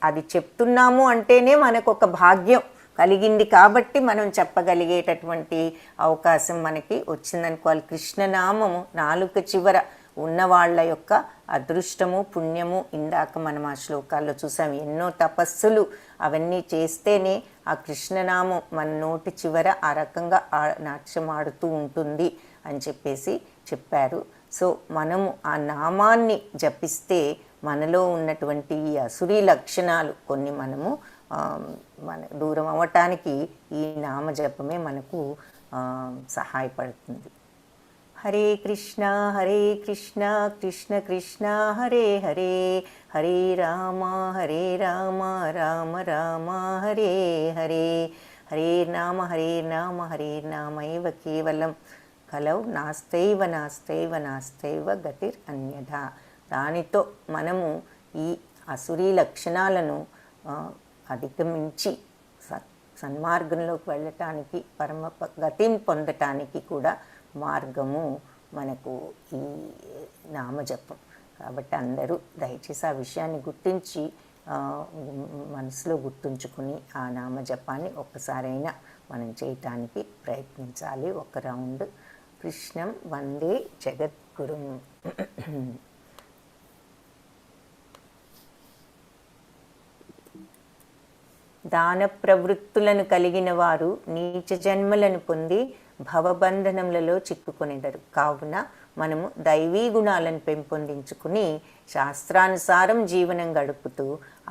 అది చెప్తున్నాము అంటేనే మనకు ఒక భాగ్యం కలిగింది కాబట్టి మనం చెప్పగలిగేటటువంటి అవకాశం మనకి వచ్చిందనుకోవాలి. కృష్ణనామము నాలుక చివర ఉన్నవాళ్ళ యొక్క అదృష్టము పుణ్యము ఇందాక మనం ఆ శ్లోకాల్లో చూసాం. ఎన్నో తపస్సులు అవన్నీ చేస్తేనే ఆ కృష్ణనామం మన నోటి చివర ఆ రకంగా నాట్యం ఆడుతూ ఉంటుంది అని చెప్పేసి చెప్పారు. సో మనము ఆ నామాన్ని జపిస్తే మనలో ఉన్నటువంటి ఈ అసురీ లక్షణాలు కొన్ని మనము మన దూరం అవ్వటానికి ఈ నామజపమే మనకు సహాయపడుతుంది. హరే కృష్ణ కృష్ణ కృష్ణ హరే హరే, హరే రామ రామ రామ హరే హరే, హరే నామ హరే నామైవ కేవలం కలౌ నాస్తైవ నాస్తైవ నాస్తైవ గతిర్ అన్యథా. దానితో మనము ఈ అసురీ లక్షణాలను అధిగమించి సన్మార్గంలోకి వెళ్ళటానికి పరమ గతిని పొందటానికి కూడా మార్గము మనకు ఈ నామజపం. కాబట్టి అందరూ దయచేసి ఆ విషయాన్ని గుర్తించి మనసులో గుర్తుంచుకుని ఆ నామజపాన్ని ఒక్కసారైనా మనం చేయటానికి ప్రయత్నించాలి. ఒక రౌండ్ కృష్ణం వందే జగద్గురుం. దాన ప్రవృత్తులను కలిగిన వారు నీచ జన్మలను పొంది భవబంధనములలో చిక్కుకొనేదరు. కావున మనము దైవీ గుణాలను పెంపొందించుకుని శాస్త్రానుసారం జీవనం గడుపుతూ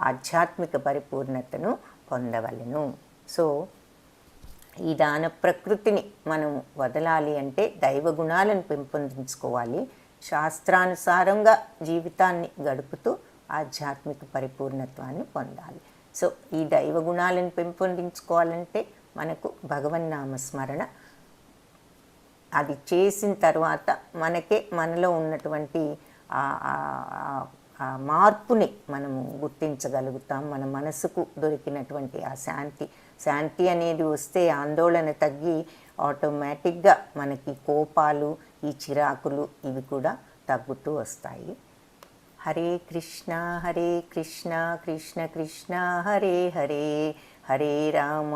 ఆధ్యాత్మిక పరిపూర్ణతను పొందవలెను. సో ఈ దాన ప్రకృతిని మనము వదలాలి అంటే దైవ గుణాలను పెంపొందించుకోవాలి. శాస్త్రానుసారంగా జీవితాన్ని గడుపుతూ ఆధ్యాత్మిక పరిపూర్ణత్వాన్ని పొందాలి. సో ఈ దైవ గుణాలను పెంపొందించుకోవాలంటే మనకు భగవన్నామస్మరణ అది చేసిన తర్వాత మనకే మనలో ఉన్నటువంటి ఆ మార్పుని మనము గుర్తించగలుగుతాం. మన మనసుకు దొరికినటువంటి ఆ శాంతి అనేది వస్తే ఆందోళన తగ్గి ఆటోమేటిక్గా మనకి కోపాలు, ఈ చిరాకులు ఇవి కూడా తగ్గుతూ వస్తాయి. హరే కృష్ణ కృష్ణ కృష్ణ హరే హరే, హరే రామ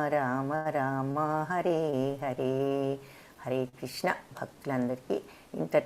రామ రామ హరే హరే. హరే కృష్ణ. భక్తులందరికీ ఇంత